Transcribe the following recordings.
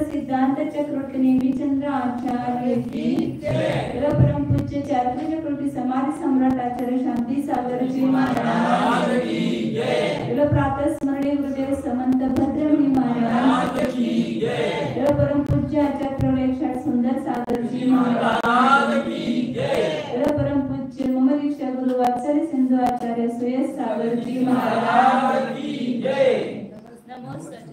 सिद्धांत चक्रवर्ती नेमीचंद्र आचार्य की जय। परम पूज्य चातुर्य चक्रवर्ती समाधि सम्राट आचार्य शांती सागर जी महाराज की जय। प्रातः स्मरणे गुरुदेव समंत भद्रमुनि महाराज की जय। परम पूज्य आचार्य प्रवेश सुंदर सागर जी महाराज की जय। परम पूज्य मम दीक्षा गुरु वात्सल्य सिंधु आचार्य सुयश सागर जी महाराज की जय। नमो सच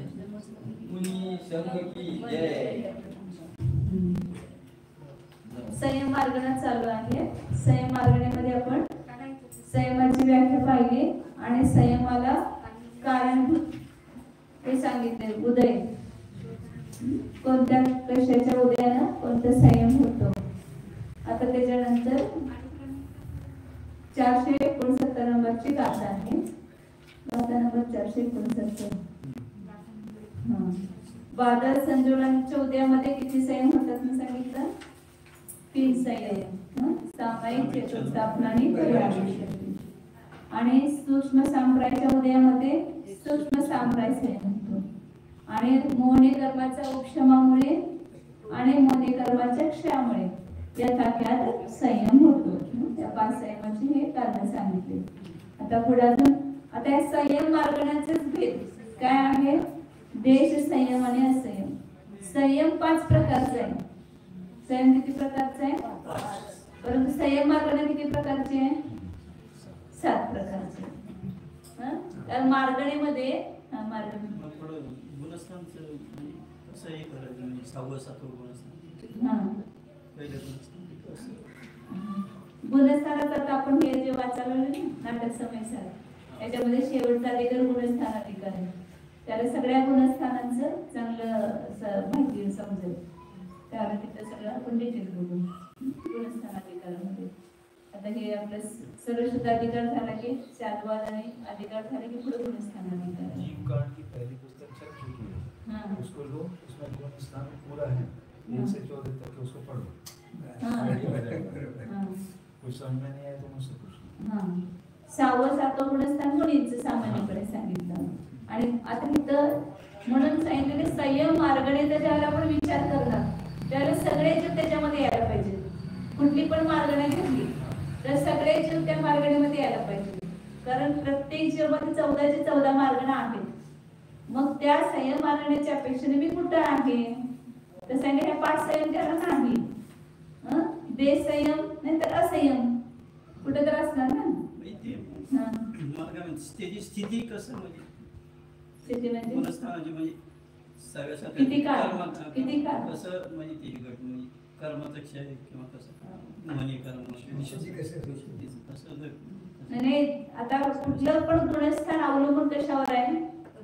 संयम मार्गना चालू आहे। संयम मार्गणेमध्ये आपण संयमाची व्याख्या पाहिली आणि संयमाला कारणभूत हे सांगितले। उदय कोणत्या कशाच्या उदयानं कोणता संयम होतो। आता त्याच्यानंतर 469 नंबरची गाथा आहे। गाथा नंबर 469। वादळ संजोगांच्या उदयामध्ये किती संयम होतात मी सांगितलं? 3 संयम, सामायिक चेतोस्थापना आणि परिणामशक्ती। आणि सूक्ष्म सांप्रायाच्या उदयामध्ये सूक्ष्म सांप्राय संयम होतो। आणि मोहनी कर्माच्या उपशमामुळे आणि मोहनी कर्माच्या क्षयामुळे यथाख्यात संयम होतो। त्या 5 संयमाची हे कारण सांगितले। आता पुढे अजून आता या संयम मार्गण्याचेच भेद काय आहे? देश संयम आणि असंयम। संयम 5 प्रकारचा आहे। संयम किती प्रकारचा आहे? 5। परंतु संयम मार्गणे किती प्रकारचे आहे? 7 प्रकारचे। कारण मार्गणेमध्ये गुणस्थानाचा आपण हे जे वाचायला नाटक समयसार याच्यामध्ये शेवटचा अधिकार गुणस्थानाधिकार आहे। त्याला सगळ्या गुणस्थानांचं चांगलं माहिती समजेल। त्याला तिथं सगळं आपण डिटेल बघू गुणस्थानाधिकारामध्ये। आता हे आपलं सर्वशुद्ध अधिकार झाला की चालवाद आणि अधिकार झाले की पुढे गुणस्थानाधिकार। जीव कांड की पहली पुस्तक चल चुकी है, उसको लो, उसमें गुणस्थान पूरा है, 1 से 14 तक उसको पढ़ो। कुछ समझ में नहीं आया तो मुझसे पूछना। 6वं 7वं गुणस्थान मुलींचं सामान्यपणे सांगितलं। आणि आता इथं म्हणून सांगितलेले संयम मार्गणेचा ज्याला आपण विचार करणार त्याला सगळे जीव त्याच्यामध्ये यायला पाहिजे। कुठली पण मार्गणी घेतली तर सगळे जीव त्या मार्गणीमध्ये यायला पाहिजे। कारण प्रत्येक जीवामध्ये 14 चे 14 मार्गण आहेत। मग त्या संयम मार्गणेच्या अपेक्षेने मी कुठं आहे? तर सांगितले हे 5 संयम त्याला नाही। देश संयम नाही तर असंयम कुठं तर असणार ना। स्थिती कसं म्हणजे स्थिती म्हणजे गुणस्थानाची म्हणजे सगळ्यासाठी किती काळ कसं म्हणजे ती गट म्हणजे कर्माचा क्षय किंवा कसं म्हणे कर्म नाही। आता कुठलं पण गुणस्थान अवलंबून कशावर आहे?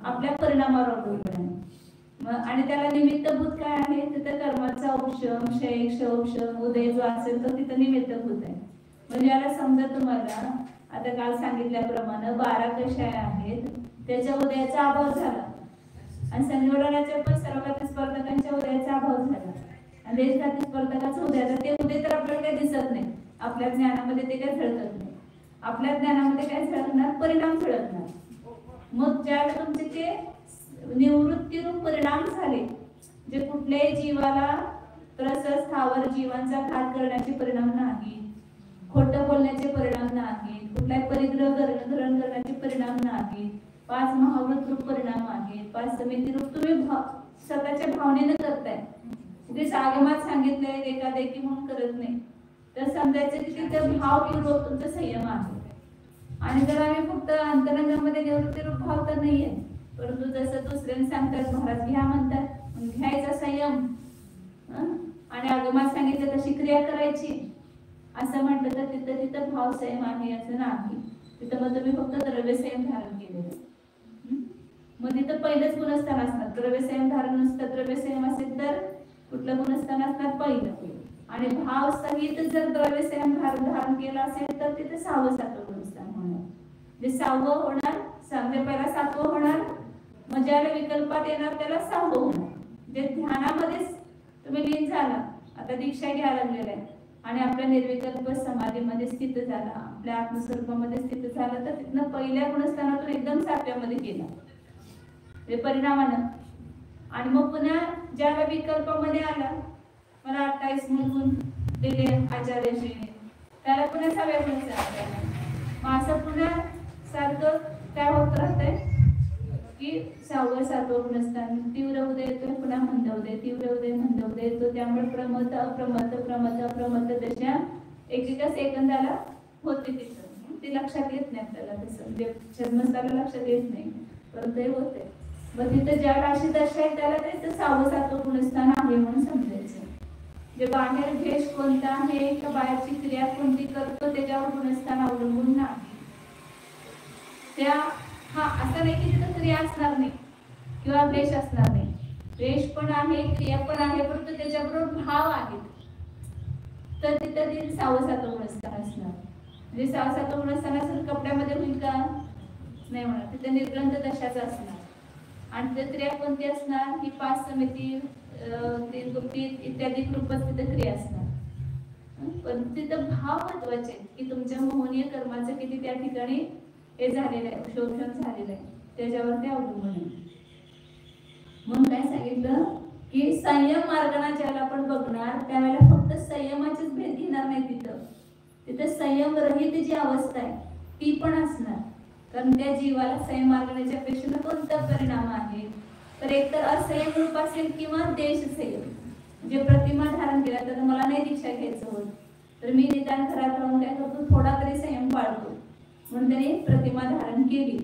आपल्या परिणामावर अवलंबून आहे। आणि त्याला निमित्तभूत काय आहे? तिथं कर्माचा उपशम क्षय क्षोभशम उदय जो असेल तो तिथं निमित्तभूत आहे। म्हणजे याला समजा तुम्हाला आता काल सांगितल्याप्रमाणे 12 कशा आहेत त्याच्या उदयाचा अभाव झाला आणि संयोजनाच्या पण सर्वघाती स्पर्धकांच्या उदयाचा अभाव झाला आणि देशघाती स्पर्धकाचं उदय ते उदय तर आपल्याला काही दिसत नाही। आपल्या ज्ञानामध्ये ते काही झळकत नाही। आपल्या ज्ञानामध्ये काय झळकणार? परिणाम झळकणार। मग ज्यावेळेला तुमचे ते निवृत्तीरूप परिणाम झाले जे कुठल्याही जीवाला त्रस्त स्थावर जीवांचा घात करण्याचे परिणाम नाही, खोटं बोलण्याचे परिणाम नाही, कुठल्याही परिग्रह ग्रहण करण्याचे परिणाम नाही, 5 महावृत रूप परिणाम आहेत, 5 समिती रूप तुम्ही स्वतःच्या भावनेने करताय। ते आगमात सांगितलंय एकादेखी म्हणून करत नाही तर समजायचं की तिथे भावपूर्वक तुमचा संयम आहे। आणि जर आम्ही फक्त अंतरंगामध्ये निवृत्ती रूप भाव तर नाहीये, परंतु जसं दुसऱ्याने सांगतात महाराज घ्या म्हणतात घ्यायचा संयम आणि आगमात सांगितलं तशी क्रिया करायची असं म्हटलं तर तिथं भाव संयम आहे असं नाही। तिथं मग तुम्ही फक्त द्रव्य संयम धारण केलेलं। मग तिथं पहिलंच गुणस्थान असणार। द्रव्य संयम धारण नसतं, द्रव्य संयम असेल तर कुठलं गुणस्थान असणार? पहिलं। आणि भाव सहित जर द्रव्य संयम धारण केला असेल तर तिथे 6वं 7वं गुणस्थान होणार। जे 6वं होणार ज्याला विकल्पात येणार त्याला 6वं होणार. जे ध्यानामध्येच तुम्ही लीन झाला, आता दीक्षा घ्यायला लागलेला आहे आणि आपल्या निर्विकल्प समाधीमध्ये स्थित झाला, आपल्या आत्मस्वरूपामध्ये स्थित झाला, तर तिथनं पहिल्या गुणस्थानातून एकदम 7व्यामध्ये गेला ते परिणामानं. आणि मग पुन्हा ज्याला विकल्पामध्ये आला, मला 28 गुण दिले आचार्यश्रीने, त्याला पुन्हा 6व्या गुणस्थानात. मग असं पुन्हा सारखं काय होत राहतंय की 6वं 7वं गुणस्थान तीव्र उदय येतो, पुन्हा मंद उदय, तीव्र उदय मंद उदय येतो. त्यामुळे प्रमत अप्रमत प्रमत अप्रमत दशा एकेका सेकंदाला होते. तिथं ते लक्षात येत नाही आपल्याला, तसं म्हणजे जन्मस्थाला लक्षात येत नाही, परंतु हे होते. मग तिथं ज्या राशी दशा आहे त्याला त्याचं 6वं 7वं गुणस्थान आहे म्हणून समजायचं. जे बाहेर भेष कोणता आहे किंवा बाहेरची क्रिया कोणती करतो त्याच्यावर गुणस्थान अवलंबून नाही. त्या असं नाही की तिथं क्रिया असणार नाही किंवा भेष असणार नाही. भेष पण आहे, क्रिया पण आहे, परंतु त्याच्याबरोबर भाव आहेत, तर तिथं ते 6वं 7वं गुणस्थान असणार. म्हणजे 6वं 7वं गुणस्थान असेल कपड्यामध्ये होईल का? नाही होणार. तिथं निर्गंध दशाच असणार. आणि तिथे क्रिया कोणती असणार? ही 5 समिती, 3 गुप्ती इत्यादी रूपच तिथे क्रिया असणार. पण तिथं भाव महत्वाचे की तुमच्या मोहनीय कर्माचं किती त्या ठिकाणी हे झालेलं आहे, शोषण झालेलं आहे, त्याच्यावर ते अवलंबून आहे. म्हणून काय सांगितलं की संयम मार्गाने ज्याला आपण बघणार त्यावेळेला फक्त संयमाचेच भेद घेणार नाही. तिथं संयम रहित जी अवस्था आहे ती पण असणार. कारण त्या जीवाला संयम मार्गाच्या अपेक्षेने कोणता परिणाम आहे, तर एकतर असंयम रूप असेल किंवा देश संयम. म्हणजे प्रतिमा धारण केला, तर मला नाही दीक्षा घ्यायचं होत, तर मी निदान घरात राहून काय करतो, थोडा तरी संयम पाळतो. म्हणून त्याने प्रतिमा धारण केली,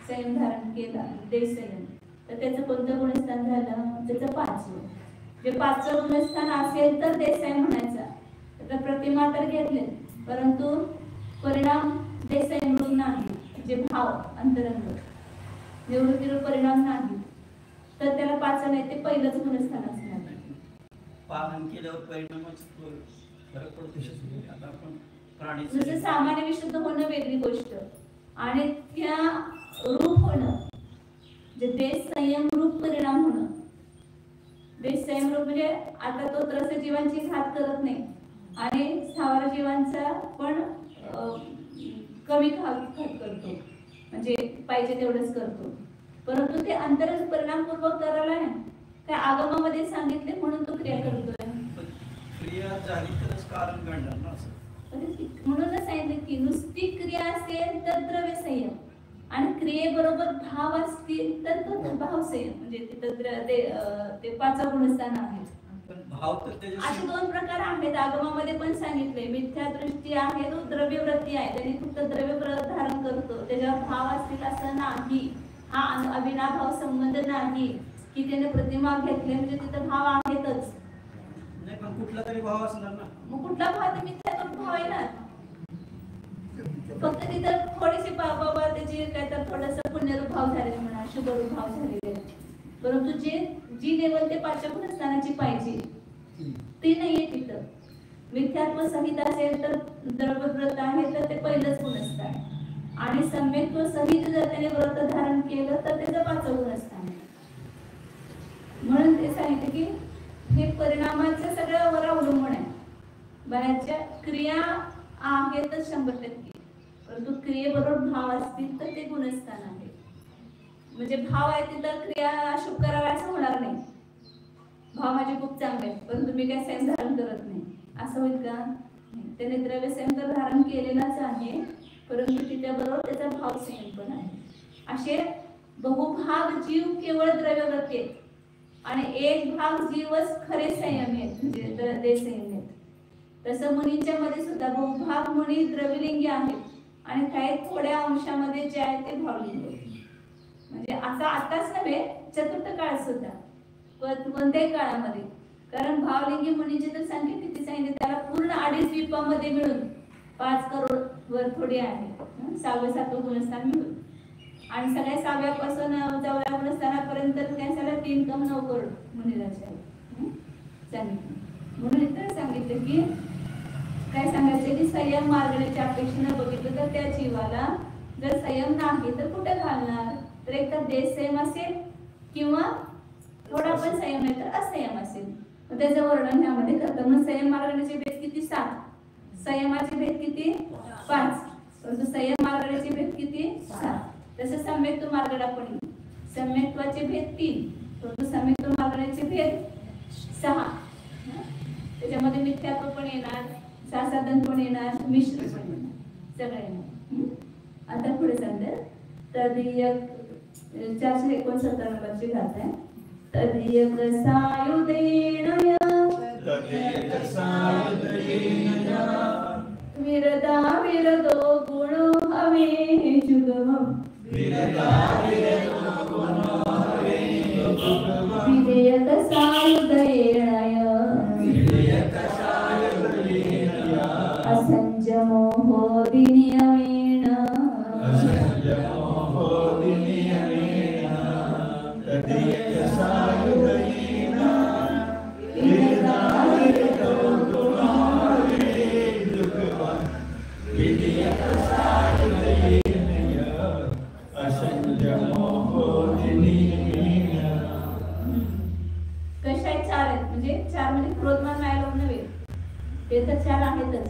संयम धारण केला, देश संयम. तर त्याचं कोणतं गुणस्थान झालं? त्याचं 5वं. जे 5वं गुणस्थान असेल तर देश संयम म्हणायचा. तर प्रतिमा तर घेतले, परंतु परिणाम देश संयम रूप नाही. जे भाव अंतरंग निवृत्तीरूप परिणाम नाही, तर त्याला 5 नाही, ते पहिलंच गुणस्थान असणार. पालन केल्यावर परिणामाचा फरक पडतो. आता आपण प्राणी जसं सामान्य विशुद्ध होणं वेगळी गोष्ट आणि त्या रूप होणं, जे देश संयम रूप परिणाम होणं. देश संयम रूप म्हणजे आता तो त्रस्त जीवांची घात करत नाही आणि स्थावर जीवांचा पण कमी घात करतो, म्हणजे पाहिजे तेवढंच करतो. परंतु ते अंतरंग परिणामपूर्वक करायला आहे काय आगमामध्ये सांगितले म्हणून तो क्रिया करतोय. क्रिया झाली तरच कारण घडणार ना. म्हणूनच सांगितलं की नुसती क्रिया असेल तर द्रव्य संयम आणि क्रियेबरोबर भाव असतील तर तो भाव संयम. म्हणजे तिथं ते 5वं गुणस्थान आहे. असे 2 प्रकार आहेत. आगमामध्ये पण सांगितले मिथ्या दृष्टी आहे, तो द्रव्य वृत्ती आहे, त्यांनी फक्त द्रव्य धारण करतो, त्याच्यावर भाव असतील असं नाही. हा अविनाभाव संबंध नाही की त्याने प्रतिमा घेतली म्हणजे तिथं भाव आहेतच. नाही, पण कुठला तरी भाव असणार ना. मग कुठला भाव? तर मिथ्यात्व भाव आहे ना. फक्त तिथं थोडीशी बाबा त्याची काय तर थोडंसं पुण्यरूप भाव झालेले म्हणा, शुभरूप भाव झालेले, परंतु जी लेवल ते 5व्या गुणस्थानाची पाहिजे ती नाहीये तिथं. मिथ्यात्व सहित असेल तर द्रव्यव्रत आहे तर ते पहिलंच गुणस्थान, आणि सम्यक्त्व सहित जर त्याने व्रत धारण केलं तर त्याचं 5वं गुणस्थान. म्हणून ते सांगितलं की हे परिणामाचं सगळं वर अवलंबून आहे. बाहेरच्या क्रिया आहेतच 100%, परंतु क्रियेबरोबर भाव असतील तर ते गुणस्थान आहे. म्हणजे भाव आहे तिथं क्रिया अशुभ करावा असं होणार नाही. भाव माझे खूप चांगले आहेत परंतु मी काय संयम धारण करत नाही असं होईल का? त्याने द्रव्य संयम तर धारण केलेलाच आहे, परंतु त्याच्याबरोबर त्याचा भाव संयम पण आहे. असे बहुभाग जीव केवळ द्रव्यव्रती आहेत आणि एक भाग जीवच खरे संयमी आहेत, म्हणजे देश संयमी आहेत. तसं मुनींच्या मध्ये सुद्धा बहुभाग मुनी द्रव्यलिंगी आहेत आणि काही थोड्या अंशामध्ये जे आहे ते भावलिंगी. म्हणजे असा आताच नव्हे, चतुर्थ काळ सुद्धा कोणत्याही काळामध्ये. कारण भावलिंगी मुनीची तर संख्या किती सांगितली? त्याला पूर्ण 2.5 द्वीपामध्ये मिळून 5 करोड वर थोडी आहे. 6वं 7वं गुणस्थान मिळून आणि सगळ्या 6व्यापासून 4व्या गुणस्थानापर्यंत काय झालं 3.9 करोड मुनीराचे आहे सांगितलं. म्हणून इथं सांगितलं की काय सांगायचं की संयम मार्गाच्या अपेक्षेने बघितलं तर त्या जीवाला जर संयम नाही तर कुठे घालणार? तर एक तर देश संयम असेल किंवा थोडा पण संयम नाही तर असंयम असेल. मग त्याचं वर्णन ह्यामध्ये करतं. मग संयम मार्गाचे भेद किती? 7. संयमाचे भेद किती? 5. परंतु संयम मार्गाचे भेद किती? 7. तसं सम्यक्त्व मार्गाला पण सम्यक्त्वाचे भेद 3, परंतु सम्यक्त्व मार्गाचे भेद 6. त्याच्यामध्ये मिथ्यात्व पण येणार, सासाधन पण येणार, मिश्र पण येणार, सगळं येणार. आता पुढे सांगते. तदीयक 469 नंबरची गाथा आहे. तदीयक सायुधेन विरदा विरदो गुणो हवे जुगम विधेयक सायुधेन असंजमो होदिनियमेन कशा आहेत? 4 आहेत. म्हणजे 4 म्हणजे क्रोधमान मायालोभ नव्हे, ते तर 4 आहेतच.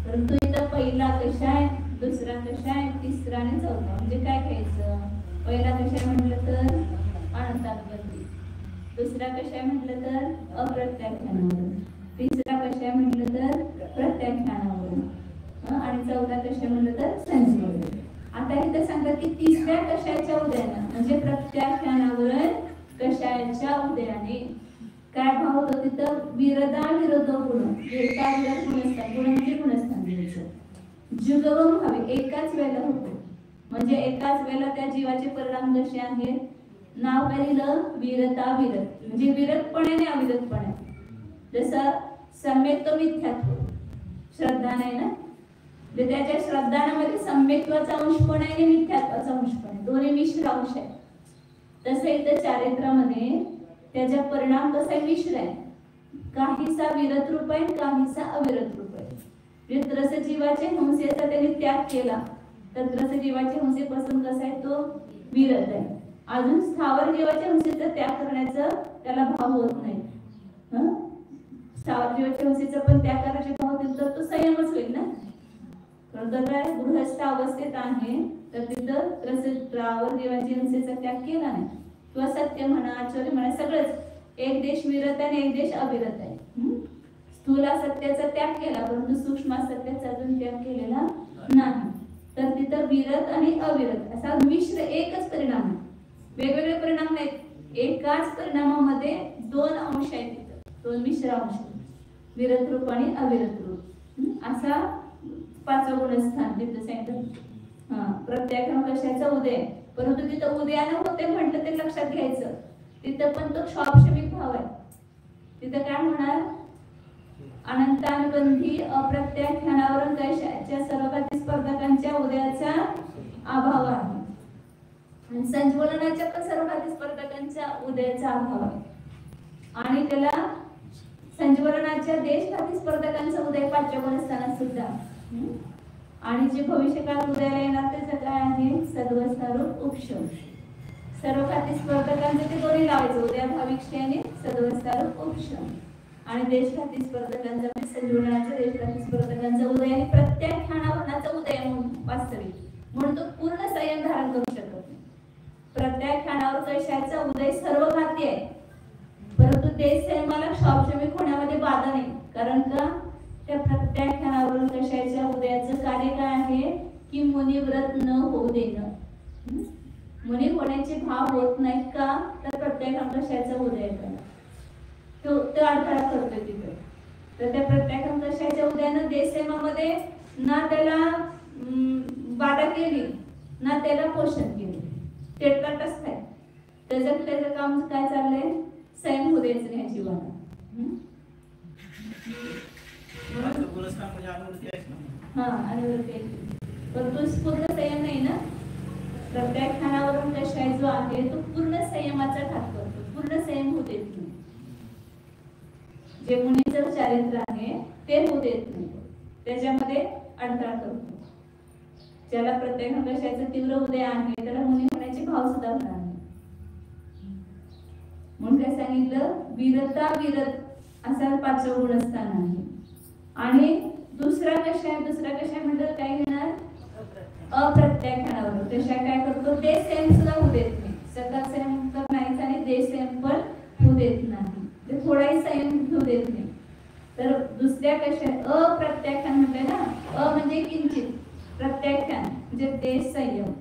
परंतु इथं पहिला कशा आहे, दुसरा कशा आहे, तिसरा आणि चौथा. म्हणजे काय घ्यायचं? पहिला कशा म्हटलं तर अनंतानुबंधी, दुसरा कशा म्हटलं तर अप्रत्याख्यानावरून, तिसरा कशा म्हटलं तर प्रत्याख्यानावरून, आणि चौथा कशा म्हटलं तर संजीवनी. आता इथं सांगतात की तिसऱ्या कशाच्या उदयानं म्हणजे प्रत्याख्यानावरून कशाच्या उदयाने काय भाव होतो? तिथं विरदा विरोध गुण, विरदा विरोध गुणस्थान, गुण म्हणजे गुणस्थान द्यायचं. जुगवम हवे, एकाच वेळेला होतो. म्हणजे एकाच वेळेला त्या जीवाचे परिणाम कसे आहेत? नाव काय दिलं? विरता विरत, म्हणजे विरतपणे आणि अविरतपणे. जसं सम्यक्त्व मिथ्यात्व, श्रद्धा नाही ना, म्हणजे त्याच्या श्रद्धानामध्ये सम्यक्त्वाचा अंश पण आहे आणि मिथ्यात्वाचा अंश पण आहे, दोन्ही मिश्र अंश आहे. तसं इथं चारित्र्यामध्ये त्याचा परिणाम कसा आहे? मिश्र आहे. काहीसा विरत रूप आहे, काहीसा अविरत रूप आहे. त्रस जीवाचे हिंसेचा त्यांनी त्याग केला तर त्रस जीवाचे हिंसेपासून कसा आहे? तो विरत आहे. अजून स्थावर जीवाच्या हिंसेचा त्याग करण्याचं त्याला भाव होत नाही. स्थावर जीवाच्या हिंसेचा पण त्याग करायचे भाव दिला तर तो संयमच होईल ना. परंतु काय गृहस्थ अवस्थेत आहे तर तिथं त्रस्त्रावर जीवाच्या हिंसेचा त्याग केला नाही. किंवा सत्य म्हणा, आचर्य म्हणा, सगळंच एक देश विरत आहे आणि एक देश अविरत आहे. स्थूल सत्याचा त्याग केला परंतु सूक्ष्म सत्याचा अजून त्याग केलेला नाही. तर तिथं विरत आणि अविरत असा मिश्र एकच परिणाम आहे, वेगवेगळे परिणाम नाहीत. एकाच परिणामामध्ये 2 अंश आहेत, तिथं 2 मिश्र अंश, विरत रूप आणि अविरत रूप. असा 5वं गुणस्थान तिथं सांगितलं. प्रत्याख्यान कशाचा? उदय. परंतु तिथं उदयानं होते म्हटलं ते लक्षात घ्यायचं. तिथं पण तो क्षापशमिक भाव आहे. तिथं काय होणार? अनंतानुबंधी अप्रत्याख्यानावरून कशाच्या सर्वघाती स्पर्धकांच्या उदयाचा अभाव आहे आणि संज्वलनाच्या पण सर्वघाती स्पर्धकांच्या उदयाचा अभाव आहे. आणि त्याला संज्वलनाच्या देशघाती स्पर्धकांचा उदय 5व्या गुणस्थानात सुद्धा. आणि जे भविष्यकाळात उदयाला येणार त्याचं काय आहे? सद्वस्थारूप उपशम. सर्वघाती स्पर्धकांचे ते दोन्ही लावायचं, उदयाभाविक आणि सद्वस्थारूप उपशम. आणि देशघाती स्पर्धकांचा म्हणजे संज्वलनाच्या देशघाती स्पर्धकांचा उदय आणि प्रत्याख्यानावरणाचा उदय वास्तविक म्हणून तो पूर्ण संयम धारण करू शकत नाही. प्रत्याख्यानावर कशाचा उदय सर्वघाती आहे परंतु देश संयमाला क्षापशमिक होण्यामध्ये बाधा नाही. कारण का? त्या प्रत्याख्यानावरून कशाच्या उदयाचं कार्य काय आहे की मुनिव्रत न होऊ देणं. मुनी होण्याचे भाव होत नाहीत का? तर प्रत्याख्यान कशाचा उदय करणं तो अडथळा करतोय तिथे. तर त्या प्रत्याख्यान कशाच्या उदयानं देश संयमामध्ये ना त्याला बाधा केली ना त्याला पोषण केले, ते तटस्थ आहे. त्याचं काम काय चाललंय? संयम होऊ द्यायचं नाही जीवाला. परंतु पूर्ण संयम नाही ना. प्रत्याख्यानावरून कशाय जो आहे तो पूर्ण संयमाचा घात करतो, पूर्ण संयम होऊ देत नाही. जे मुनीचं चारित्र्य आहे ते होऊ देत नाही, त्याच्यामध्ये अडथळा करतो. ज्याला प्रत्याख्यान कशाचं तीव्र उदय आहे त्याला मुनी होण्याचे भाव सुद्धा होणार नाही. सांगितलं वीरता विरत असा 5वं गुणस्थान आहे. आणि दुसरा कशा म्हणतात काय घेणार अप्रत्याख्यानावर. कशा काय करतो ते सेम सुद्धा होऊ देत नाही. सगळा सेम तर नाहीच आणि ते सेम पण होऊ देत नाही. ते थोडाही संयम होऊ देत नाही. तर दुसऱ्या कशा अप्रत्याख्यान म्हटलंय ना. अ म्हणजे किंचित, प्रत्याख्यान म्हणजे ते संयम,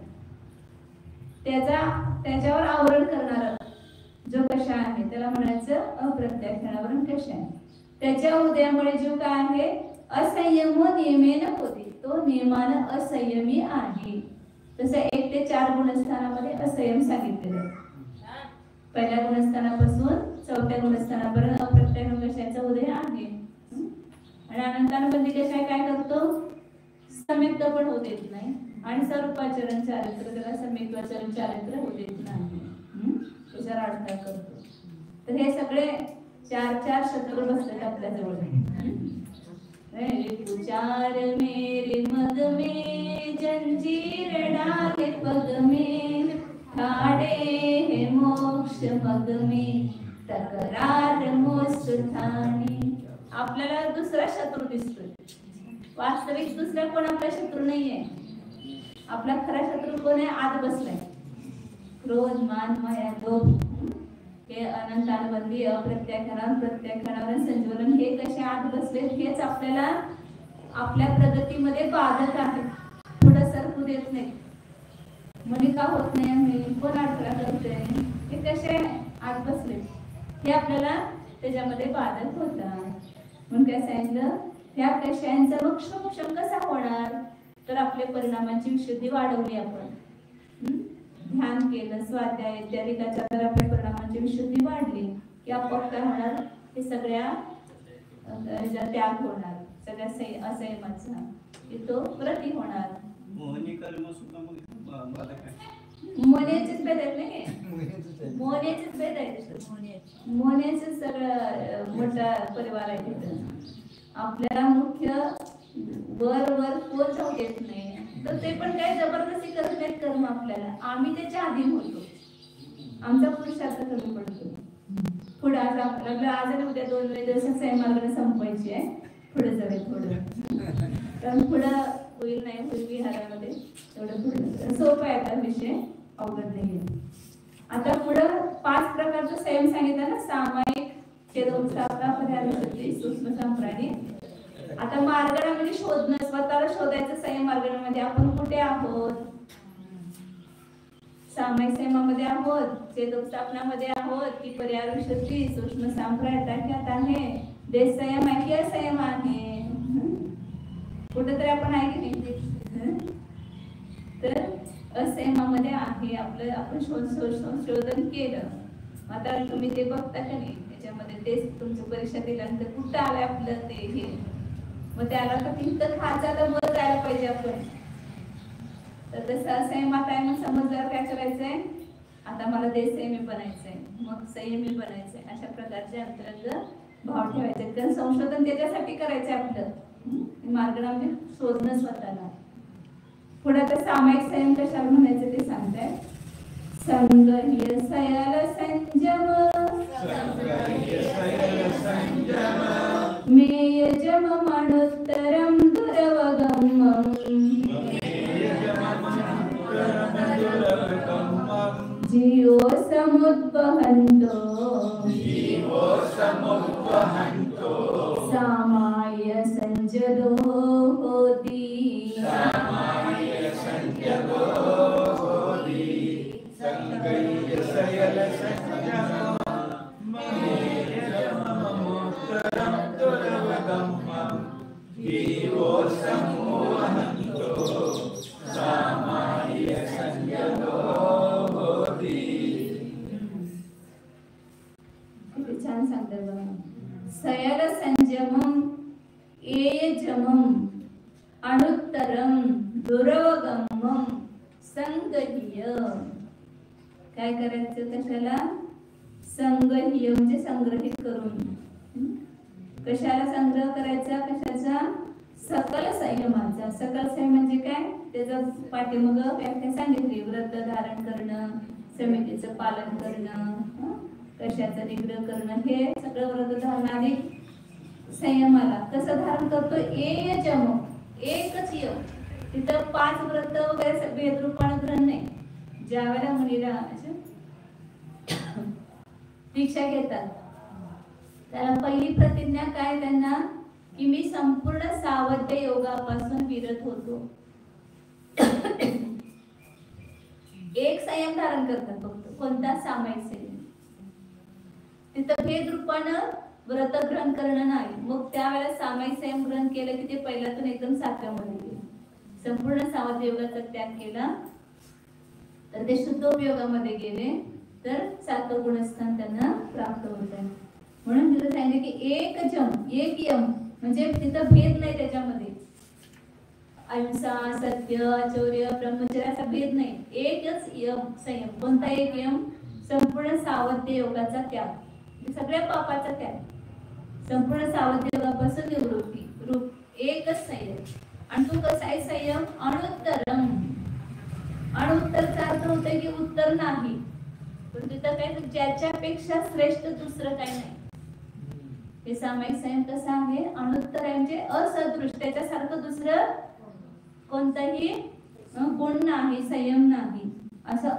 त्याच्यावर आवरण करणारा जो कशा आहे त्याला म्हणायचं अप्रत्याख्यानावरण कशा आहे. त्याच्या उदयामुळे जो काय आहे असंयम नियमेन होते, तो नियमानं असंयमी आहे. तसं 1 ते 4 गुणस्थानामध्ये असंयम सांगितलेलं. पहिल्या गुणस्थानापासून 4थ्या गुणस्थानापर्यंत अप्रत्याख्यान कशाचा उदय आहे. आणि अनंतानुबंधी कशा काय करतो सम्यक्त पण होऊ देत नाही. आणि स्वरूपाचरण चारित्र त्याला सम्यक्त्वाचरण चारित्र होऊ देत नाही. त्याच्यावर अडथळा करतो. तर हे सगळे 4 शत्रू बसतात आपल्या जवळ. पुचार मेरे मग में जंजीर डाले पग में, ठाड़े है मोक्ष मग में तक्रार मोस्थानी. आपल्याला दुसरा शत्रू दिसतोय. वास्तविक दुसरा कोण आपला शत्रू नाहीये. आपला खरा शत्रू कोण आहे आत बसलाय. क्रोध मान माया लोभ हे अनंतानुबंधी अप्रत्याख्यान प्रत्याख्यानावर संजीवलन हे कसे आत बसले हेच आपल्याला आपल्या प्रगतीमध्ये बाधक आहे. पुढे सरकू देत नाही. मलिका होत नाही. आम्ही कोण अडथळा करतोय हे कसे आत बसले हे आपल्याला त्याच्यामध्ये बाधक होतात. म्हणून काय सांगितलं ह्या कशांचा मोक्ष कसा होणार. तर आपल्या परिणामांची विशुद्धी वाढवली आपण. ध्यान केलं स्वाध्याय इत्यादीच्या तर आपल्या परिणामांची विशुद्धी वाढली की आपोआप काय होणार हे सगळ्या त्याग होणार. सगळ्या असंयमाचा की तो प्रति होणार. मोहनी कर्म सुद्धा मोहनेचेच भेद आहेत नाही. मोहनेचेच भेद आहेत. मोहनेच सगळं मोठा परिवार आहे तिथं. आपल्याला मुख्य वर कोण जाऊ देत नाही. तर ते पण काय जबरदस्ती करत नाहीत कर्म आपल्याला. आम्ही त्याच्या अधीन होतो. आमचा पुरुषार्थ कमी पडतो. पुढे आज आपल्याला आज आणि उद्या 2 दिवसात संयमार्गाने संपवायची आहे. पुढे जाऊया थोडं. कारण पुढं होईल नाही होईल विहारामध्ये तेवढं पुढे सोपं आहे. आता विषय अवघड नाही. आता पुढं 5 प्रकारचं संयम सांगितलं ना. सामायिक, चेदोपशास्त्र, पर्यायशुद्धी, सूक्ष्म संप्राणी. आता मार्गणामध्ये शोधणं, स्वतःला शोधायचं संयम मार्गणामध्ये आपण कुठे आहोत. सामायिक संयमामध्ये आहोत, चेदोपस्थापनामध्ये आहोत की पर्यायशुद्धी, सूक्ष्म संप्राय टाक्यात आहे, देश संयम आहे की असंयम आहे. कुठेतरी आपण आहे की नाही. तर असंयमामध्ये आहे आपलं. आपण शोधन केलं. आता तुम्ही ते बघता का नाही त्याच्यामध्ये तेच तुमची परीक्षा दिल्यानंतर कुठं आलंय आपलं ते हे. मग त्याला तर तिथं खायचं वर जायला पाहिजे आपण. तर तसं असंयमात आहे. मग समजदार काय करायचंय आता मला देशसंयमी बनायचंय मग संयमी बनायचंय. अशा प्रकारचे अंतरंग भाव ठेवायचे. कारण संशोधन त्याच्यासाठी करायचंय आपलं. मार्गणामध्ये शोधणं स्वतःला. पुढे आता सामायिक संयम कशाला म्हणायचं ते सांगताय. संगह्य सयल संयम मेयजम मनुत्तरम दुरवगमम् जीवो समुद्वहन्तो सामाय संजदो होति. छान सांगतात बघा. सयल संयमम एयजमम अनुत्तरम दुरवगमम संगह्य. काय करायचं कशाला संगह्य म्हणजे संग्रहित करून. कशाला संग्रह करायचा कशाचा सकल संयमाचा. सकल संयम म्हणजे काय त्याचं पाठीमागं व्याख्या सांगितली. व्रत धारण करणं, समितीचं पालन करणं, कशाचं निग्रह करणं, हे सगळं व्रत धारण आणि संयमाला कसं धारण करतो, यम, एकच यम. तिथं 5 व्रत वगैरे भेदरूपानं ग्रहण नाही. ज्या वेळेला मुलीला दीक्षा घेतात त्याला पहिली प्रतिज्ञा काय त्यांना, की मी संपूर्ण सावध्य योगापासून विरत होतो. एक संयम धारण करतात फक्त, कोणता, सामायिक संयम. तिथं भेद रूपानं व्रत ग्रहण करणं नाही. मग त्यावेळेला सामायिक संयम ग्रहण केलं की ते पहिल्यातून एकदम 7व्यामध्ये गेले. संपूर्ण सावध्य योगाचा त्याग केला तर ते शुद्धोपयोगामध्ये गेले, तर 7वं गुणस्थान त्यांना प्राप्त होत आहे. म्हणून तिथं सांगितलं की एक यम म्हणजे तिथं भेद नाही त्याच्यामध्ये. अहिंसा, सत्य, आचौर्य, ब्रह्मचर्य असा भेद नाही. एकच यम संयम. कोणता एक यम, संपूर्ण सावध्य योगाचा त्याग, सगळ्या पापाचा त्याग, संपूर्ण सावध्य योगापासून निवृत्ती रूप एकच संयम. आणि तो कसा आहे संयम, अणुत्तरम. अणुत्तरचा अर्थ होतोय की उत्तर नाही, पण तिथं काय, ज्याच्यापेक्षा श्रेष्ठ दुसरं काय नाही. हे सामायिक संयम कसं आहे, अणुत्तर आहे म्हणजे असदृश, त्याच्यासारखं दुसरं कोणताही गुण नाही, संयम नाही, असं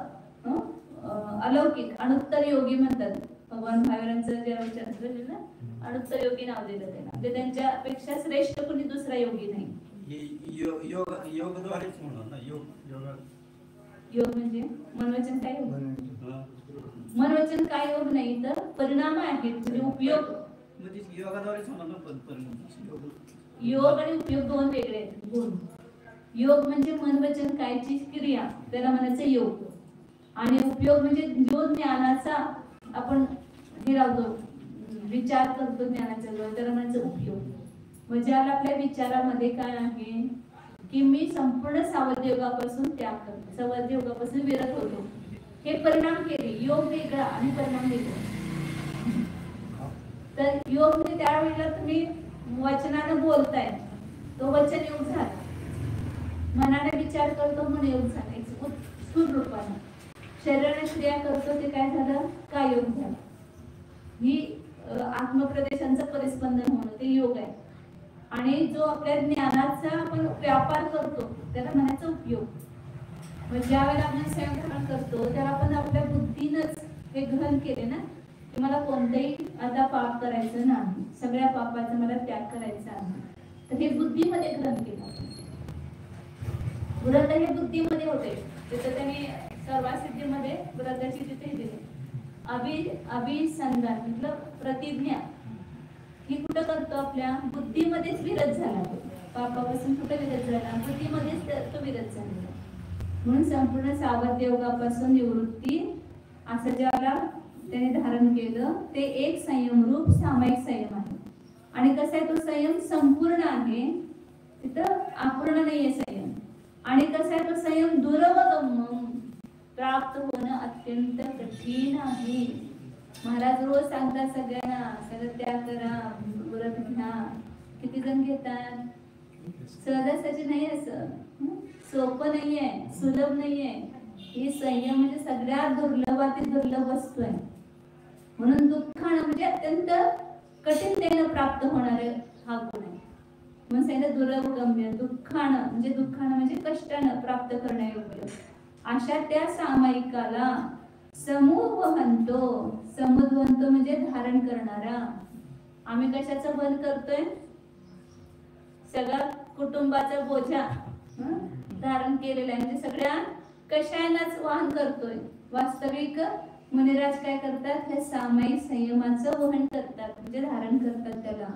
अलौकिक अणुत्तर योगी म्हणतात. भगवान महावीरांचं जेव्हा विचार केलं ना, अणुत्तर योगी नाव दिलं त्याला, म्हणजे त्यांच्यापेक्षा श्रेष्ठ कोणी दुसरा योगी नाही. योगद्वारेच म्हणून ना, योग म्हणजे मनवचन काय योग, मनवचन काय योग नाही तर परिणाम आहेत, म्हणजे उपयोग. योगाद्वारेच म्हणून ना, योग आणि उपयोग दोन वेगळे आहेत गुण. योग म्हणजे मनवचन कायची क्रिया, त्याला म्हणायचं योग. आणि उपयोग म्हणजे जो ज्ञानाचा आपण हे लावतो, विचार करतो ज्ञानाच्या जवळ, त्याला म्हणायचं उपयोग. म्हणजे आपल्या विचारामध्ये काय आहे की मी संपूर्ण सावध्य योगापासून त्याग करतो, सावध्य योगापासून विरत होतो, हे परिणाम केले. योग वेगळा आणि परिणाम वेगळा. तर योग म्हणजे त्यावेळेला तुम्ही वचनानं बोलताय, तो वचन योग झाला. मनाने विचार करतो मन योग झाला स्थूल रूपाने. शरीराने क्रिया करतो ते काय झालं, काय योग झाला. ही आत्मप्रदेशांचं परिस्पंदन होणं ते योग आहे. आणि जो आपल्या ज्ञानाचा आपण व्यापार करतो त्याला म्हणायचं उपयोग. मग ज्या वेळेला आपण संयम धारण करतो त्याला आपण आपल्या बुद्धीनंच हे ग्रहण केले ना, की मला कोणतंही आता पाप करायचं नाही, सगळ्या पापाचा मला त्याग करायचा आहे, तर हे बुद्धीमध्ये ग्रहण केलं. व्रत हे बुद्धीमध्ये होते. तिथं त्यांनी सर्वासिद्धीमध्ये व्रताची तिथे दिली. अभिसंधान मतलब प्रतिज्ञा ही कुठं करतो, आपल्या बुद्धीमध्येच विरत झाला. पापापासून कुठं विरत झाला, बुद्धीमध्येच तो विरत झाला. म्हणून संपूर्ण सावध्य योगापासून निवृत्ती असं ज्याला त्याने धारण केलं ते एक संयम रूप सामायिक संयम आहे. आणि कसं आहे, तो संयम संपूर्ण आहे, तिथं अपूर्ण नाहीये संयम. आणि कसं आहे, तो संयम दुर्गम, प्राप्त होणं अत्यंत कठीण आहे. महाराज रोज सांगतात सगळ्यांना, सगळं त्याग करा, व्रत घ्या. किती जण घेतात, सहजासहजी नाही, असं सोपं नाहीये, सुलभ नाहीये. ही संयम म्हणजे सगळ्यात दुर्लभातील दुर्लभ वस्तू आहे. म्हणून दुःखानं म्हणजे अत्यंत कठीणतेनं प्राप्त होणारे हा गुण आहे. म्हणून सांगितलं दुर्गम्य, दुःखानं म्हणजे कष्टानं प्राप्त करण्यायोग्य अशा त्या सामायिकाला समुद्वहंतो. समुद्वहंतो म्हणजे धारण करणारा. आम्ही कशाचं वहन करतोय, सगळ्या कुटुंबाचा बोजा धारण केलेला आहे, म्हणजे सगळ्या कशायनाच वहन करतोय. वास्तविक मुनिराज काय करतात, हे सामायिक संयमाचं वहन करतात, म्हणजे धारण करतात त्याला.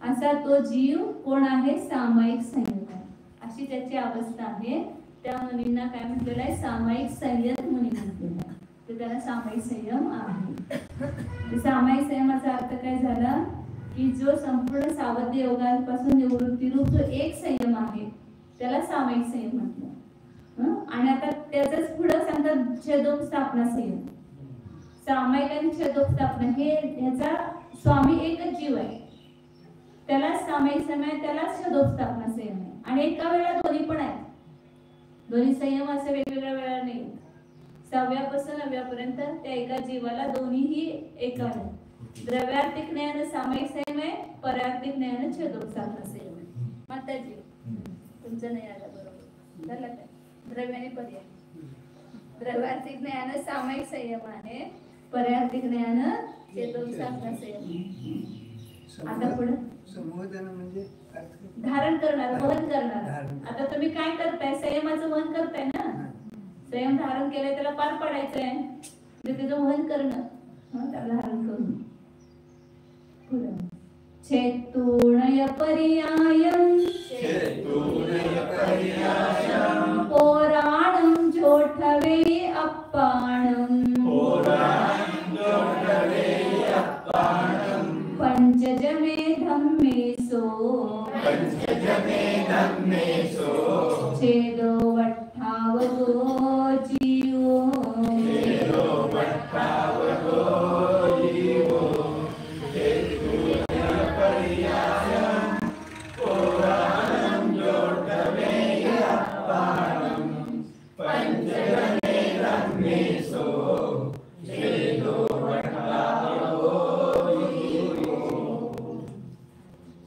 असा तो जीव कोण आहे, सामायिक संयम आहे. अशी त्याची अवस्था आहे. त्या मुनींना काय म्हटलेलं आहे, सामायिक संयत मुनी म्हटलेलं आहे. तर त्याला सामायिक संयम आहे. सामायिक संयमाचा अर्थ काय झाला, की जो संपूर्ण सावध्य योगापासून निवृत्ती रूप जो एक संयम आहे त्याला सामायिक संयम म्हटलं. आणि आता त्याच पुढे सांगतात छेदोपस्थापना संयम. सामायिक आणि छेदोपस्थापना हे ह्याचा स्वामी एकच जीव आहे, त्याला सामायिक संयम आहे, त्याला छेदोपस्थापना संयम आहे. आणि एका वेळेला दोन्ही पण आहेत. दोन्ही संयम असे वेगवेगळ्या वेळा नाही. 6व्यापासून 9व्यापर्यंत त्या एका जीवाला दोन्हीही एका आहे. द्रव्यार्थिक ज्ञान सामायिक संयम आहे, परार्थिक ज्ञान छेदोपसाधना संयम आहे. माताजी तुमचं नाही आलं बरोबर झालं काय? द्रव्याने पर्याय द्रव्यार्थिक ज्ञान सामायिक संयम आहे, परार्थिक ज्ञान छेदोपसाधना संयम. आता पुढे संबोधन म्हणजे धारण करणार, वहन करणार. आता तुम्ही काय करताय? संयमाचं वहन करताय ना. संयम धारण केलंय त्याला पार पडायचंय, म्हणजे त्याचं वहन करणं. त्याला धारण करून छेतूणय पर्यायं पोराणं जोठवे अप्पाणं पंचजमे धम्मेसो छेदो वट्ठावगो जीवो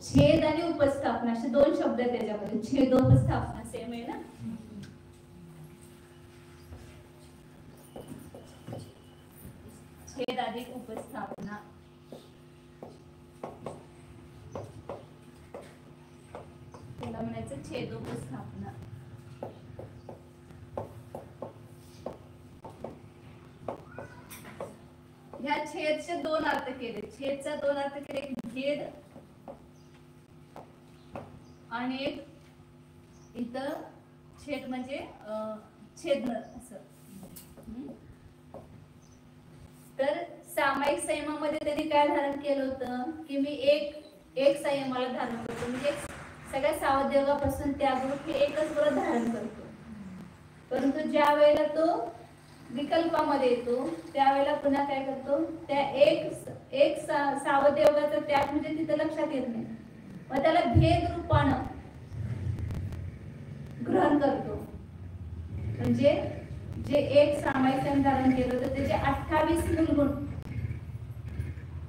छेद आणि उपस्थापना असे दोन शब्द आहेत त्याच्यामध्ये. छेदोपस्थापना सेम आहे ना. छेद अधिक उपस्थापना. त्याला म्हणायचं छेदोपस्थापना. ह्या छेदचे दोन अर्थ केले. छेदचा दोन अर्थ केले, भेद आणि एक इथं छेद म्हणजे छेदन असं. तर सामायिक संयमामध्ये त्यांनी काय धारण केलं होतं की मी एक संयमाला धारण करतो, म्हणजे सगळ्या सावधयोगापासून त्यागरूप हे एकच व्रत धारण करतो. परंतु ज्या वेळेला तो विकल्पामध्ये येतो त्यावेळेला पुन्हा काय करतो, त्या एक सावधयोगाचा त्याग म्हणजे तिथं लक्षात येत नाही, मग त्याला भेद रूपानं ग्रहण करतो. म्हणजे जे एक सामायिक संयम धारण केलं होतं त्याचे 28 मूलगुण.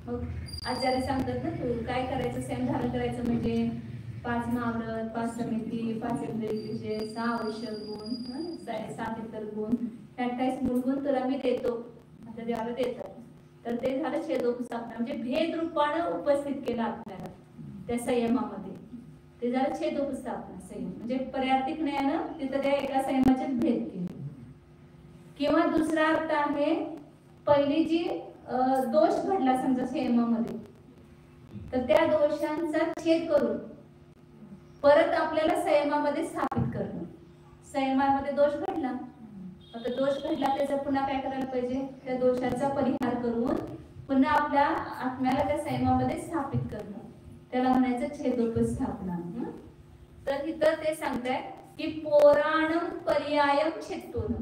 मग आचार्य सांगतात ना, तू काय करायचं संयम धारण करायचं म्हणजे 5 महाव्रत, 5 समिती, 5 इंद्रिय विषय, 6 आवश्यक गुण, 7 इतर गुण, 28 मूलगुण तुला मी देतो आता देवाला देतात. तर ते झालं छेदोपस्थापना, म्हणजे भेद रूपानं उपस्थित केलं आपल्याला त्या संयमामध्ये. ते झालं छेदोपस्थापना संयम, म्हणजे पर्यार्थिक ज्ञान तिथं त्या एका संयमाचे भेद केले. किंवा दुसरा अर्थ आहे, पहिली जी दोष घडला समजा संयमामध्ये, तर त्या दोषांचा छेद करून परत आपल्याला संयमामध्ये स्थापित करणं. संयमामध्ये दोष घडला, आता दोष घडला त्याचा पुन्हा काय करायला पाहिजे, त्या दोषाचा परिहार करून पुन्हा आपल्या आत्म्याला त्या संयमामध्ये स्थापित करणं, त्याला म्हणायचं छेदोपस्थापना. तर इथं ते सांगताय की पोराणम पर्यायम छेदून.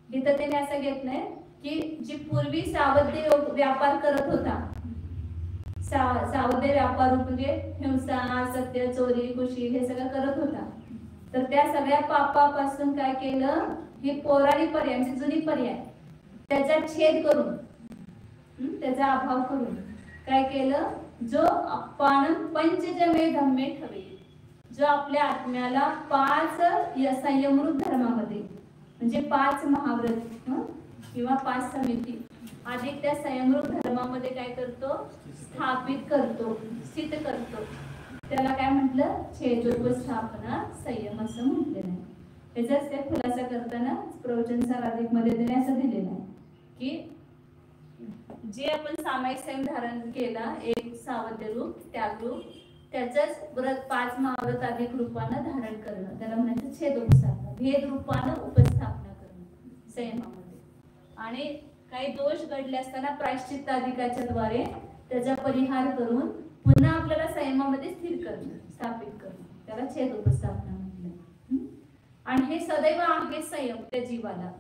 इथं त्याने असं घेतलंय की जी पूर्वी सावध्य व्यापार करत होता, सावध्य व्यापार म्हणजे हिंसा, सत्य, चोरी, कुशी हे सगळं करत होता, तर त्या सगळ्या पापापासून काय केलं, ही पोराणी पर्याय म्हणजे जुनी पर्याय त्याचा छेद करून, त्याचा अभाव करून काय केलं, जो आपण पंचजमे धम्मे ठवे, जो आपल्या आत्म्याला 5 संयमरूप धर्मामध्ये म्हणजे 5 महाव्रत किंवा 5 समिती अधिक त्या संयमरूप धर्मामध्ये काय करतो, स्थापित करतो, स्थित करतो. त्याला काय म्हटलं, छेदोपस्थापना संयम असं म्हटलेलं आहे. त्याचाच ते खुलासा करताना प्रवचनसार अधिक मध्ये त्याने असं दिलेलं आहे की जे आपण सामायिक संयम धारण केला, एक सावध्य रूप, त्यागरूप, त्याचंच व्रत 5 महाव्रत अधिक रूपानं धारण करणं, त्याला म्हणायचं छेदोपस्थापना. भेद रूपानं उपस्थापना करणं संयमामध्ये. आणि काही दोष घडले असताना प्रायश्चित्त अधिकाच्या द्वारे त्याचा परिहार करून पुन्हा आपल्याला संयमामध्ये स्थिर करणं, स्थापित करणं, त्याला छेदोपस्थापना म्हटलं. आणि हे सदैव आहे संयम त्या जीवाला.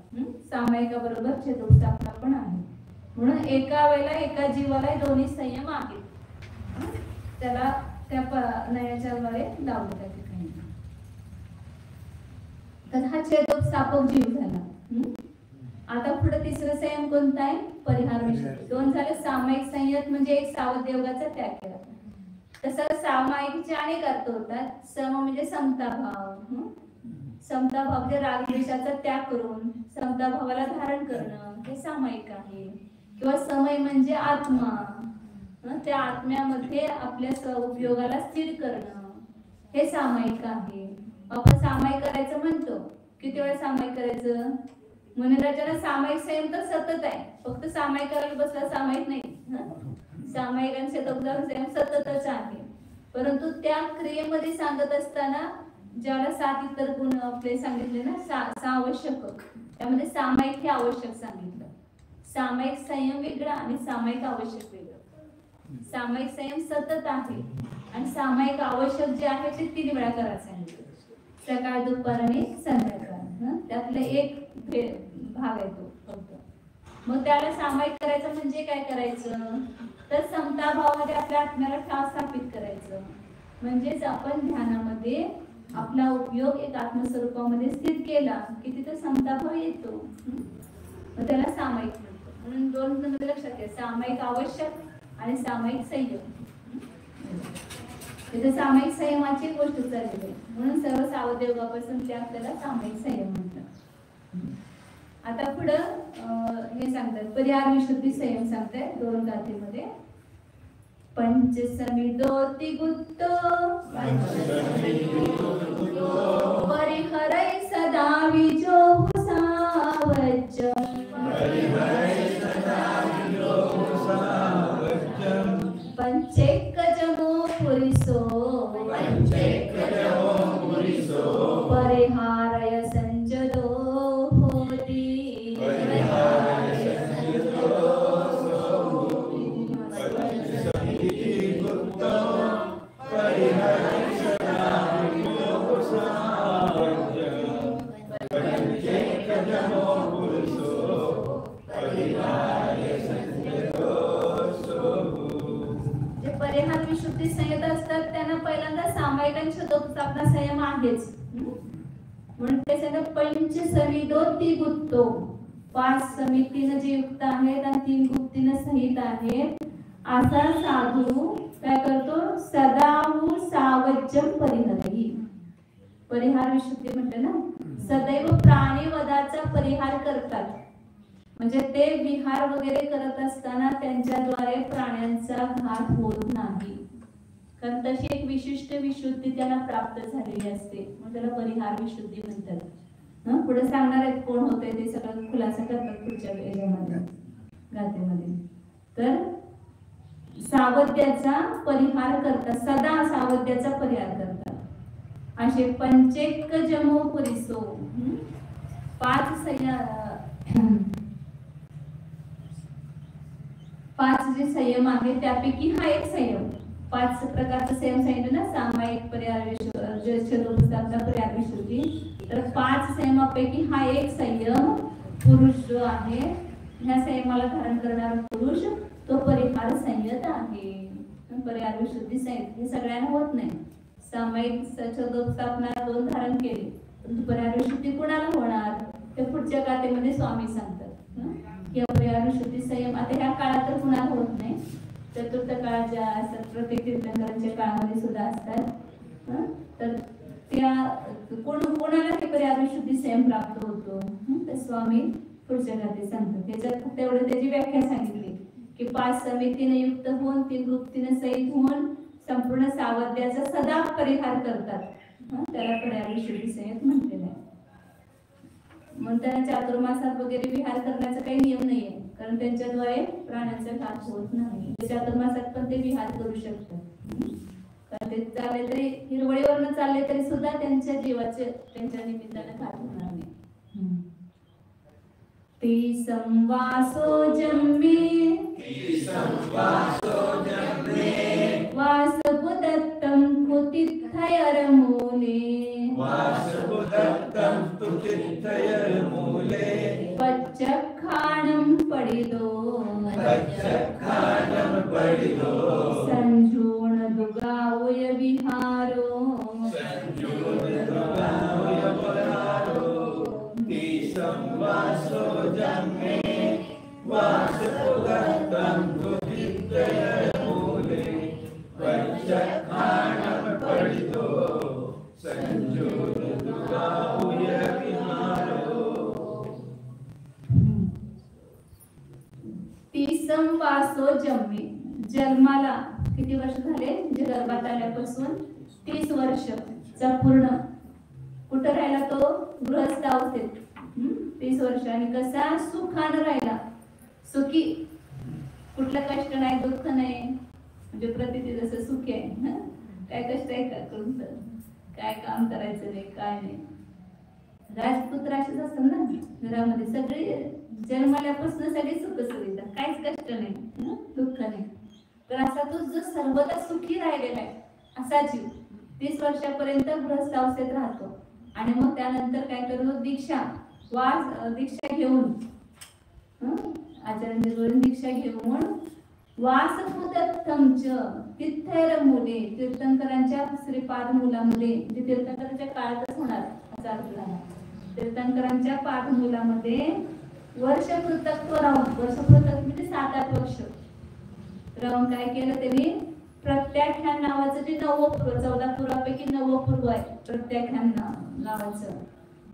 सामायिकाबरोबर छेदोपस्थापना पण आहे, म्हणून एका वेळेला एका जीवाला दोन्ही संयम आहेत. त्याला त्या नयाच्या द्वारे लावलं त्या ठिकाणी. तर हा छेदोपस्थापक जीव झाला. आता पुढे तिसरं संयम कोणता आहे? परिहार विशुद्धी. दोन झाले. सामायिक संयत म्हणजे एक सावध योगाचा त्याग केला. तसं सामायिकचे अनेक अर्थ होतात. सम म्हणजे समता भाव, समता भाव म्हणजे रागद्वेषाचा त्याग करून समता भावाला धारण करणं हे सामायिक आहे. किंवा समय म्हणजे आत्मा, त्या आत्म्यामध्ये आपल्या उपयोगाला स्थिर करणं हे सामायिक आहे. आपण सामायिक करायचं म्हणतो. किती वेळा सामायिक करायचं? मुनिराजांना सामायिक संयम तर सतत आहे. फक्त सामायिक करायला बसला सामायिक नाही. सामायिक आणि शतोपचार संयम सततच आहे. परंतु त्या क्रियेमध्ये सांगत असताना ज्याला 7 इतर गुण आपले सांगितले ना, 6 आवश्यक, त्यामध्ये सामायिक हे आवश्यक सांगितलं. सामायिक संयम वेगळा आणि सामायिक आवश्यक वेगळं. सामायिक संयम सतत आहे आणि सामायिक आवश्यक जे आहे ते 3 वेळा करायचं सांगितलं. सकाळ, दुपार आणि संध्याकाळ. त्यातला एक भाग आहे तो फक्त. मग त्याला सामायिक करायचं म्हणजे काय करायचं? तर समता भावामध्ये आपल्या आत्म्याला ठाव स्थापित करायचं. म्हणजेच आपण ध्यानामध्ये आपला उपयोग एक आत्मस्वरूपामध्ये स्थित केला की तिथे समता भाव येतो. मग त्याला सामायिक म्हणतो. म्हणून 2 नंबर लक्षात घ्या. सामायिक आवश्यक आणि सामायिक संयम. तिथे सामायिक संयमाची गोष्ट चाललेली आहे. म्हणून सर्व सावध योगापासून ते आपल्याला सामायिक संयम म्हणतात. आता पुढं हे सांगतात परिहार विशुद्धी संयम सांगताय 2 गाथेमध्ये. पंचसमिदोति गुत्तो परिहरै सदा विजो सावज्जं पंचेकजमो पुरिसो परिहारय संजदो होति. परिहार विशुद्धी संयत असतात त्यांना पहिल्यांदा सामायिक आणि शतोपचार संयम आहेच. म्हणून त्याच्यात पंचसमिदोति गुत्तो 5 समितीनं जे युक्त आहेत आणि 3 गुप्तीनं सहित आहेत असा साधू काय करतो? सदाहु सावज्जं परिहरहि. परिहार विशुद्धी म्हटलं ना, सदैव प्राणीवधाचा परिहार करतात. म्हणजे ते विहार वगैरे करत असताना त्यांच्याद्वारे प्राण्यांचा घात होत नाही. कारण तशी एक विशिष्ट विशुद्धी त्यांना प्राप्त झालेली असते. मग त्याला परिहार विशुद्धी म्हणतात. पुढे सांगणार आहेत कोण होते ते सगळं खुलासा करतात पुढच्या वेळेमध्ये गाथेमध्ये. तर सावध्याचा परिहार करतात, सदा सावध्याचा परिहार करतात. असे पंचेक जमो पुरिसो 5 जे संयम आहे त्यापैकी हा एक संयम. 5 प्रकारचा संयम सांगितलं ना, सामायिक परिहार परिहार विशुद्धी. तर 5 संयमापैकी हा एक संयम पुरुष जो आहे, ह्या संयमाला धारण करणारा पुरुष तो परिहार संयत आहे. परिहार विशुद्धी संयत हे सगळ्यांना होत नाही. सामायिक सचोदोपस्थापना 2 धारण केले, परंतु परिहार विशुद्धी कुणाला होणार ते पुढच्या गाथेमध्ये स्वामी सांगतात. किंवा परिहार विशुद्धी संयम आता ह्या काळात तर कुणाला होत नाही. चतुर्थ काळात ज्या असतात प्रत्येक तीर्थंकरांच्या काळामध्ये सुद्धा असतात. तर त्या कोणाला हे परिहार विशुद्धी संयम प्राप्त होतो तर स्वामी पुढच्या गाथेत सांगतात. त्याच्यात फक्त एवढं त्याची व्याख्या सांगितली की 5 समितीने युक्त होऊन 3 गुप्तीने सहित होऊन संपूर्ण सावध्याचा सदा परिहार करतात. त्याला परिहार विशुद्धी संयत म्हटलेलं आहे. मग त्यांना चातुर्मासात वगैरे विहार करण्याचा काही नियम नाहीये, कारण त्यांच्याद्वारे प्राण्यांचा घात होत नाही. चातुर्मासात पण ते विहार करू शकतात. कारण ते चालले तरी हिरवळीवरनं चालले तरी सुद्धा त्यांच्या जीवाचे त्यांच्या निमित्ताने घात होणार नाही. ते संवासो जन्मे वासुदत्तं कुतिर्थयरमूले पच्चखाणं पडिलो संजूण दुगावय विहारो संवासो जन्मे 30 वासो जन्मे, जन्माला किती वर्ष झाले, म्हणजे गर्भात आल्यापासून 30 वर्षचा पूर्ण कुठं राहिला तो, गृहस्थ अवस्थेत 30 वर्ष. आणि कसा सुखानं राहिला, सुखी, कुठलं कष्ट नाही, दुःख नाही, म्हणजे प्रतिती जसं सुखी आहे. काय कष्ट आहे का करून, काय काम करायचं नाही, काय नाही. राजपुत्र असेच असतात ना घरामध्ये, सगळे जन्माल्यापासून सगळी सुख सुविधा, काहीच कष्ट नाही, दुःख नाही. तर असा तो जो सर्वदा सुखी राहिलेला आहे असा जीव 30 वर्षापर्यंत गृहस्थ अवस्थेत राहतो. आणि मग त्यानंतर काय करतो, दीक्षा घेऊन, आचार्यांच्याकडून दीक्षा घेऊन वासपुतत्तमच तीर्थैर मुले, तीर्थंकरांच्या श्रीपाद मुलामध्ये, म्हणजे तीर्थंकरांच्या काळातच होणार असा अर्थ झाला. तीर्थंकरांच्या पादमूलामध्ये वर्षपृथक्त्व राहून, वर्षपृथक म्हणजे 7-8 वर्ष राहून काय केलं त्यांनी, प्रत्याख्यान नावाचं जे 9 पूर्व, 14 पूर्वापैकी 9 पूर्व आहे प्रत्याख्यान नावाचं.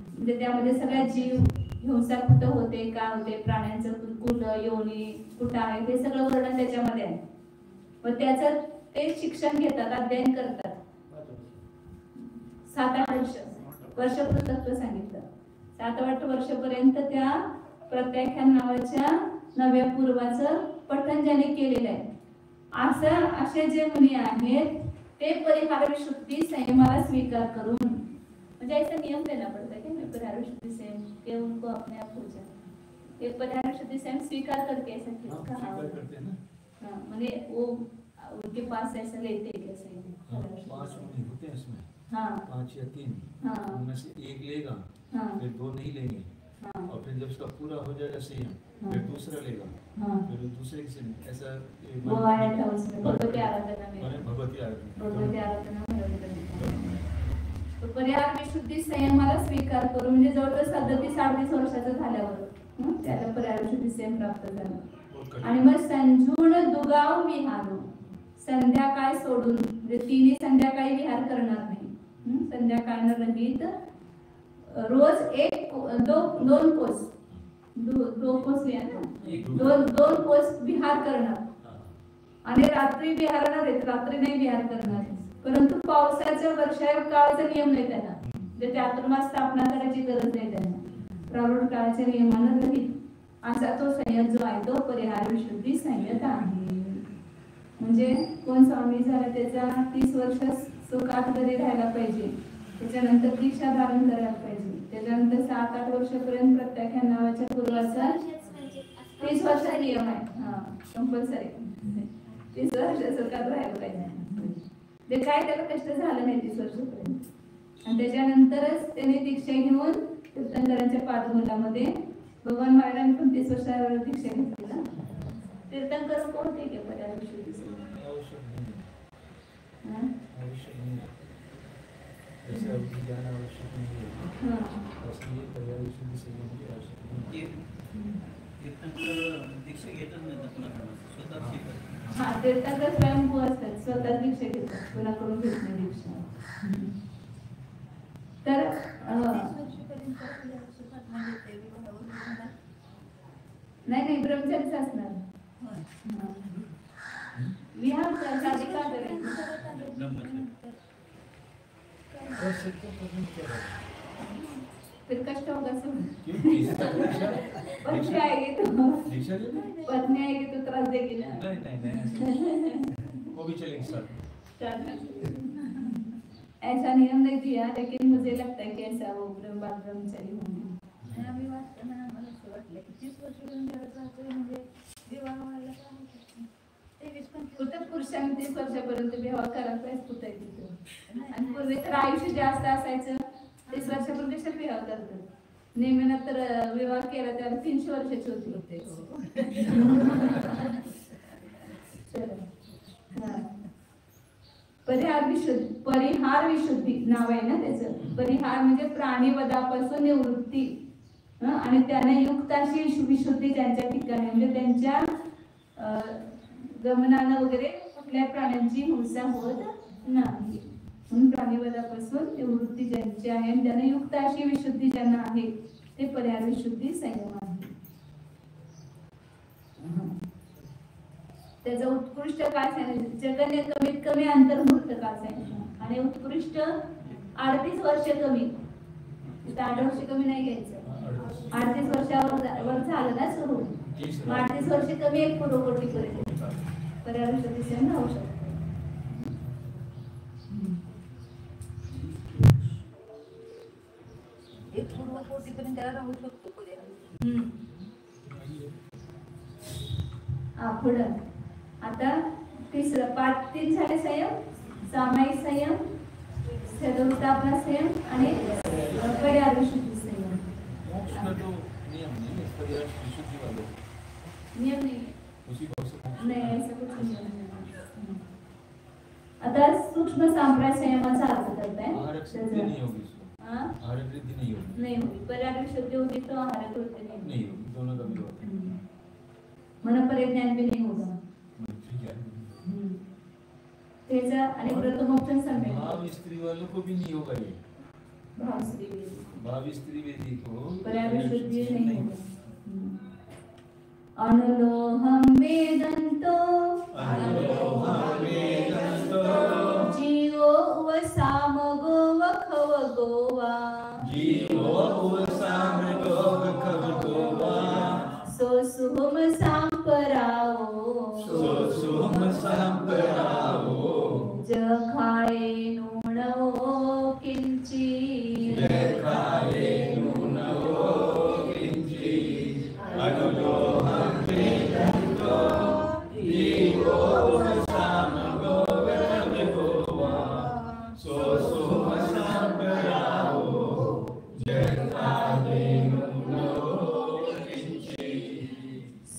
म्हणजे त्यामध्ये सगळ्या जीव हिंसा कुठं होते, काय होते, प्राण्यांचं कुल, योनी कुठं आहे, हे सगळं वर्णन त्याच्यामध्ये आहे. व त्याचं ते शिक्षण घेतात, अध्ययन करतात. 7-8 वर्षपृथक्त्व सांगितलं. 7-8 वर्षपर्यंत त्या प्रत्याख्यान नावाच्या 9व्या पूर्वाचं पठण ज्याने केलेलं आहे. असे जे मुनी आहेत ते परिहार विशुद्धी संयमाला स्वीकार करून, म्हणजे ऐसा नियम देना पड़ता है कि परिहार विशुद्धी संयम के उनको अपने आप हो जाए, ये परिहार विशुद्धी संयम स्वीकार करके ऐसा कहा करते हैं ना। हाँ, म्हणजे वो उनके पास ऐसा लेते हैं कैसे 5 मुनि होते हैं इसमें, हाँ 5 या 3, हाँ उनमें से एक लेगा, हाँ फिर 2 नहीं लेंगे, हाँ और फिर जब उसका पूरा हो जाएगा संयम, हाँ। फिर दूसरा लेगा, हाँ फिर दूसरे के संयम, ऐसा वो आया था उसमें भगवती आराधना में, माने भगवती आराधना। भगवती आराधना तो परिहार विशुद्धी संयमाला स्वीकार करून, म्हणजे जवळजवळ 37-38 वर्षाचं झाल्यावर त्याला परिहार विशुद्धी संयम प्राप्त झाला. आणि मग संजून दुगाव विहार, संध्याकाळ सोडून, म्हणजे तिन्ही संध्याकाळी विहार करणार नाही, संध्याकाळ रहित रोज 2 कोस, 2 कोस विहार, 2 कोस विहार करणार. आणि रात्री विहारणार आहेत, रात्री नाही विहार करणार. परंतु पावसाच्या वर्षा काळाचा नियम नाही त्यांना, म्हणजे चातुर्मास स्थापना करायची गरज नाही त्यांना. प्रारूढ काळाच्या नियमानं रहित असा तो संयम जो आहे तो परिहार विशुद्धी संयत आहे. म्हणजे कोण स्वामी झाला त्याचा 30 वर्ष सुखात घरी राहायला पाहिजे, त्याच्यानंतर दीक्षा धारण करायला पाहिजे, त्याच्यानंतर 7-8 वर्षापर्यंत प्रत्याख्यान नावाच्या पूर्वाचा 30 वर्षाचा नियम आहे. हा कंपल्सरी 30 वर्ष सुखात राहायला पाहिजे. ते काय त्याला कष्ट झालं नाही 30 वर्षापर्यंत. आणि त्याच्यानंतरच त्याने दीक्षा घेऊन तीर्थंकरांच्या पादमूलामध्ये, भगवान महाराजांनी पण 30 वर्षावर दीक्षा घेतली ना. तीर्थंकर कोण ते के परिहार विशुद्धी जैसे अभी ज्ञान आवश्यक नहीं है, वैसे ये परिहार विशुद्धी संयम की आवश्यकता है। तीर्थंकर दीक्षा घेतच नाही आपल्याकडे, स्वतः शिकत. हा तीर्थंकर स्वयंभू असतात, स्वतः दीक्षा घेतात, कोणाकडून घेत नाही दीक्षा. तर नाही ब्रह्मचारीच असणार. विहार शादी का करायचं, कर सकते हैं, पर क्या है? फिर कष्ट होगा सब. क्यों? दीक्षा पत्नी आएगी तो लेना? पत्नी आएगी तो त्रास देगी ना. नहीं वो भी चलेंगे सर। ऐसा नियम नहीं दिया, लेकिन मुझे लगता है कि ऐसा वो ब्रह्मचारी होंगे. आम्ही वाचताना आम्हाला असं वाटलं की 30 वर्षापर्यंत घरात राहतोय म्हणजे विवाह व्हायला काय हरकत नाही. 23-25 कुठं पुरुषांनी 30 वर्षापर्यंत विवाह करायला पाहिजे कुठं आहे तिथं. आणि पूर्वी तर आयुष्य जास्त असायचं, 30 वर्षापर्यंत कशाला विवाह करतात. नेहमीनं तर विवाह केला त्याला 300 वर्षाची होती. परिहार विशुद्धी नाव आहे ना त्याचं. परिहार म्हणजे प्राणीवधापासून निवृत्ती, आणि त्याने युक्त अशी विशुद्धी त्यांच्या ठिकाणी, म्हणजे त्यांच्या गमनानं वगैरे कुठल्या प्राण्यांची हिंसा होत नाही. म्हणून प्राणीवधापासून निवृत्ती ज्यांची आहे आणि त्याने युक्त अशी विशुद्धी ज्यांना आहे ते परिहार विशुद्धी संयम आहे. त्याचा उत्कृष्ट काळ सांगितलं, जगन्य कमीत कमी अंतर्मुक्त काळ सांगितलं आणि उत्कृष्ट 38 वर्ष कमी, तिथं 8 वर्ष कमी नाही घ्यायचं, 38 वर्षावर झालं ना सुरू, 38 वर्ष कमी एक पूर्वकोटी करेल पर्यावरण दिशेने राहू शकतो. एक पूर्वकोटीपर्यंत त्याला राहू शकतो पर्याय. पुढं आता तिसरं 5-3 झाले संयम, सामायिक संयम, सदोतापना संयम आणि पर्यावरण शुद्धी संयम. नियम नाही ऐसा कुछ नहीं. आता सूक्ष्म सांप्राय संयमाचा अर्थ करताय नहीं होगी, पर्यावरण शुद्धी होगी तो आहार कृत्य नहीं होगी, दोनों का भी होता है. मन परिज्ञान भी नहीं होगा. तेजा आणि व्रतमोक्षण संयम. भाव स्त्री वालों को भी नहीं होगा ये. भाव स्त्री वेदी को पर्यावरण शुद्धि नहीं होगा. अनुलोहम वेदन्तो जीवो वसामगो वखवगोवा सोसुम सांपराओ जखाये नूनवो किंची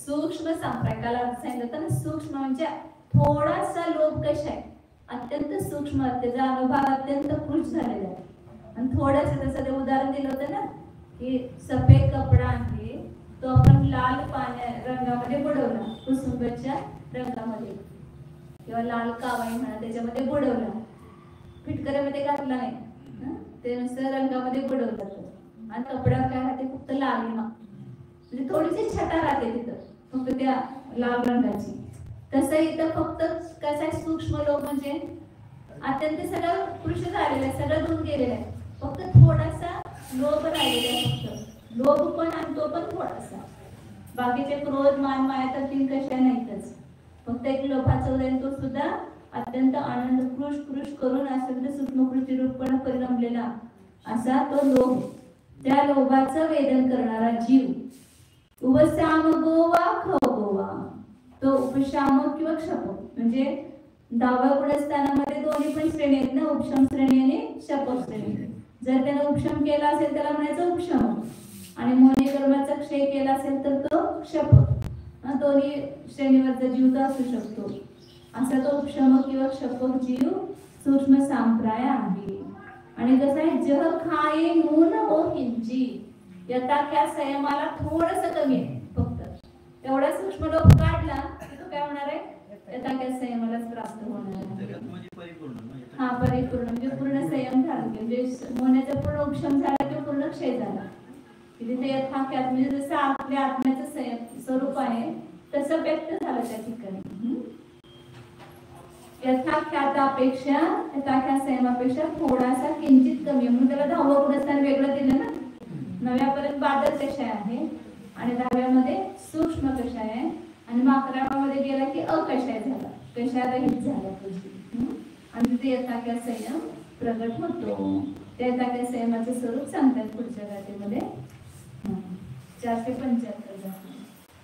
सूक्ष्म संपर्काला सांगितलं ना, सूक्ष्म म्हणजे थोडासा लोभ कशा आहे, अत्यंत सूक्ष्म, त्याचा अनुभव अत्यंत कृश झालेला आहे. आणि थोडंसं तसं ते उदाहरण दिलं होतं ना की सफेद कपडा आहे तो आपण लाल पाण्या रंगामध्ये बुडवला, कुसुंबच्या रंगामध्ये किंवा लाल कावाई म्हणा त्याच्यामध्ये बुडवला, फिटकऱ्यामध्ये घातला नाही, ते नुसतं रंगामध्ये बुडवलं जातं आणि कपड्यावर काय राहते फक्त लालिमा, म्हणजे थोडीशी छटा राहते तिथं फक्त त्या लाल रंगाची. तसं इथं फक्त कसं सूक्ष्म लोभ म्हणजे अत्यंत सगळं कृष झालेलं आहे, सगळं धुवून गेलेलं आहे, फक्त थोडासा लोभ राहिलेला आहे, फक्त लोभ पण आणि तो पण थोडासा. बाकीचे क्रोध मान माया तर 3 कशा नाहीतच, फक्त एक लोभाचा उदय, तो सुद्धा अत्यंत आनंद कृष करून अत्यंत सूक्ष्मकृती रूपपणे परिणमलेला असा तो लोभ. त्या लोभाचं वेदन करणारा जीव उपशाम गोवा खगोवा, तो उपशामक किंवा क्षपक म्हणजे 10व्या गुणस्थानामध्ये दोन्ही पण श्रेणी आहेत ना, उपशम श्रेणी आणि क्षपक श्रेणी. जर त्याने उपशम केला असेल त्याला म्हणायचं उपशम, आणि मोहनी कर्माचा क्षय केला असेल तर तो क्षपक. दोन्ही श्रेणीवरचा जीव तो असू शकतो. असा तो उपशमक किंवा क्षपक जीव सूक्ष्म सांप्राय आहे. आणि कसं आहे, जह खाये नून हो किंची, यथा त्या संयमाला थोडंसं कमी आहे, फक्त तेवढा सूक्ष्म लोभ काढला की तो काय होणार आहे, यथा त्या संयमालाच प्राप्त होणार आहे. हा परिपूर्ण म्हणजे पूर्ण संयम झाला, म्हणजे मोहण्याचा पूर्ण उपशम झाला किंवा पूर्ण क्षय झाला. तिथे यथाख्यात म्हणजे जसं आपल्या आत्म्याचं संयम स्वरूप आहे तसं व्यक्त झालं त्या ठिकाणी. यथाख्यातापेक्षा यथाख्यात संयमापेक्षा थोडासा किंचित कमी, म्हणून त्याला 10वं गुणस्थान वेगळं दिलं ना. 9व्यापर्यंत बादल कषाय आहे आणि 10व्यामध्ये सूक्ष्म कषाय आहे आणि 11व्यामध्ये गेला की अकषाय झाला, कषायरहित झाला आणि तिथे यथाख्यात संयम प्रगट होतो. त्या यथाख्यात संयमाचे स्वरूप सांगतात पुढच्या गाथेमध्ये 475.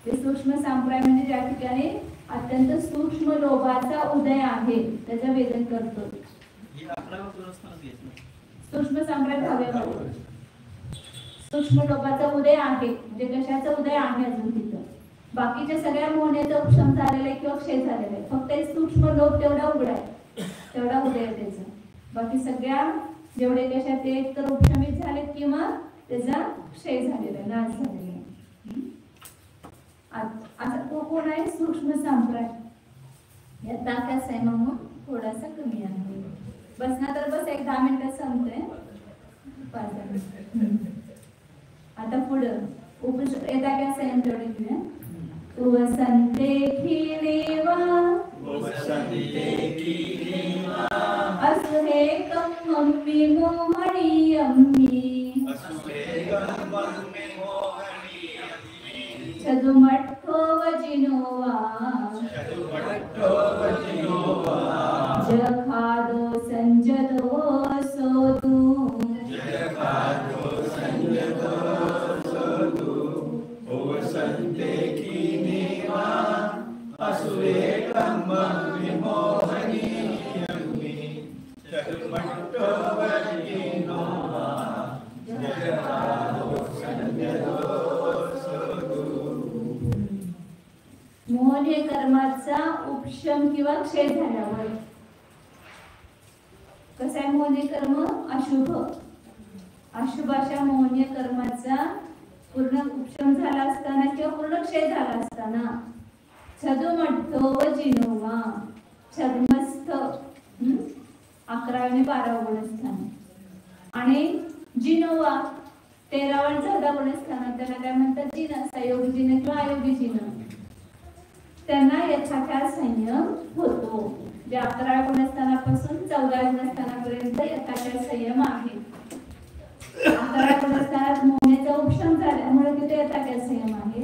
ते सूक्ष्म सांप्राय म्हणजे ज्या ठिकाणी अत्यंत सूक्ष्म लोभाचा उदय आहे त्याचं वेदन करतो. सूक्ष्म सांप्राय 10व्यामध्ये सूक्ष्म लोभाचा उदय आहे म्हणजे कशाचा उदय आहे अजून तिथं. बाकीच्या सगळ्या मोहण्याचा उपशम झालेला आहे किंवा क्षय झालेला आहे, फक्त सूक्ष्म लोभ तेवढा उघडा आहे, तेवढा उदय त्याचा. बाकी सगळ्या जेवढे कशा ते तर उपशमित झालेत किंवा त्याचा क्षय झालेला आहे, नाश झालेला आहे. आता तो कोण आहे, सूक्ष्म सांप्राय. या ताक्या संयमाहून थोडासा कमी आहे. बसना तर बस 10 मिनिटात संपतोय, 5 मिनिट. आता पुढं येता काय संयम तेवढे घेऊया. वसंते खिलेवा असु हे मम्मी मोहनी अम्मी चदुमट्ठो वजिनोवा जखादो संजदो सोदू मोहन हे कर्माचा उपशम किंवा क्षय झाल्यावर. कसं आहे मोहनीय कर्म? अशुभ. अशुभ अशा मोहनीय कर्माचा पूर्ण उपशम झाला असताना किंवा पूर्ण क्षय झाला असताना छदुमट्ठो व जिनोवा छद्मस्थ 11 आणि 12 गुणस्थान आणि जिनोवा 13 आणि 14 गुणस्थान त्याला काय म्हणतात? जिन. संयोगी जिन किंवा अयोगी जिन. त्यांना यथाकाळ संयम होतो. जे 11 गुणस्थानापासून 14 गुणस्थानापर्यंत यथाकाळ संयम आहे. 11 गुणस्थानात मोहण्याचा उपशम झाल्यामुळे तिथे यथाकाळ संयम आहे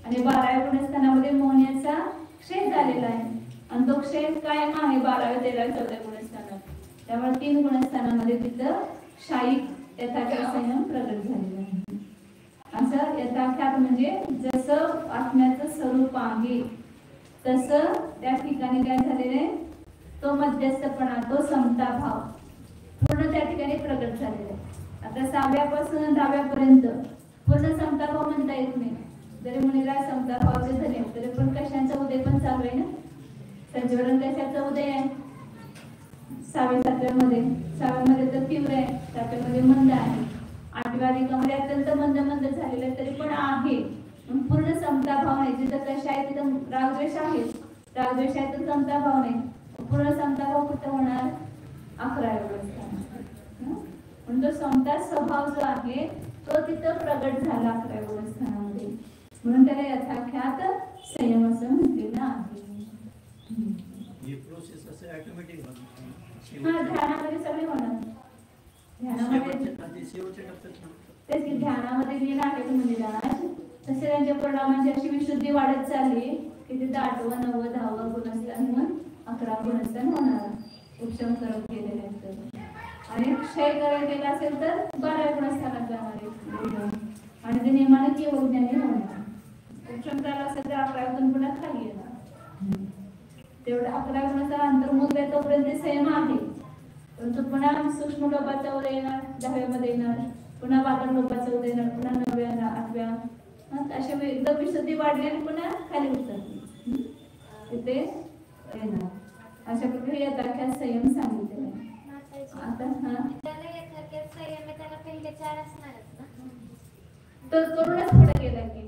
आणि 12 गुणस्थानामध्ये मोहण्याचा क्षय झालेला आहे आणि तो क्षय कायम आहे 12, 13, 14 गुणस्थानात. त्यामुळे 3 गुणस्थानामध्ये तिथं शाईक यथाकाळ संयम प्रगट झालेला आहे. असं यथाख्यात म्हणजे जसं आत्म्याचं स्वरूप आहे तसं त्या ठिकाणी काय झालेलं आहे? तो मध्यस्थपणा, तो समता भाव पूर्ण त्या ठिकाणी प्रगट झालेला आहे. आता 6व्यापासून 10व्यापर्यंत पूर्ण समता भाव म्हणता येत नाही. जरी मुलीला समता भावाचे झाले तरी पण कशांचा उदय पण चालू आहे ना. संजीवरण कशाचा उदय आहे? 6व्या 7व्यामध्ये. 6व्यामध्ये तर तीव्र आहे, 7व्यामध्ये मंद आहे, 8व्या अधिकामध्ये अत्यंत मंद मंद झालेलं आहे तरी पण आहे. पूर्ण समता भाव नाही. जिथं कशा आहे तिथं रागद्वेष आहे, रागद्वेष आहे तर समता भाव नाही. पूर्ण समता भाव कुठं होणार? 11व्या गुणस्थानात. पण तो समता स्वभाव जो आहे तो तिथं प्रगट झाला 11व्या गुणस्थानामध्ये. म्हणून त्याला यथाख्यात संयम असं म्हटलेलं आहे. ही प्रोसेस असं ऑटोमॅटिक ध्यानामध्ये सगळे होणार. ध्यानामध्ये शेवटच्या टप्प्यात तेच की ध्यानामध्ये गेला आहे मंदिरात तसे त्यांच्या परिणामांची अशी विशुद्धी वाढत चालली की तिथं 8वं 9वं 10वं गुणस्थान म्हणून 11 गुणस्थान होणार. उपशम करत गेलेले आहेत आणि क्षय करायला गेला असेल तर 12 गुणस्थानात जाणार आहे आणि ते नेमाने केवळ ज्ञानी होणार. उपशम झाला असेल तर 11 पुन्हा खाली येणार. तेवढं 11 गुणाचा अंतर्मुख आहे तोपर्यंत संयम आहे. परंतु पुन्हा सूक्ष्म लोभाचा उदय येणार, 10व्यामध्ये येणार, पुन्हा वादन लोभाचा उदय येणार, पुन्हा 9व्या 8व्या अशा एकदम विशुद्धी वाढली आणि पुन्हा खाली उतरते तिथे येणार. अशा प्रकारे यथाख्यात संयम सांगितलेला आहे. आता तर करूनच पुढे गेला की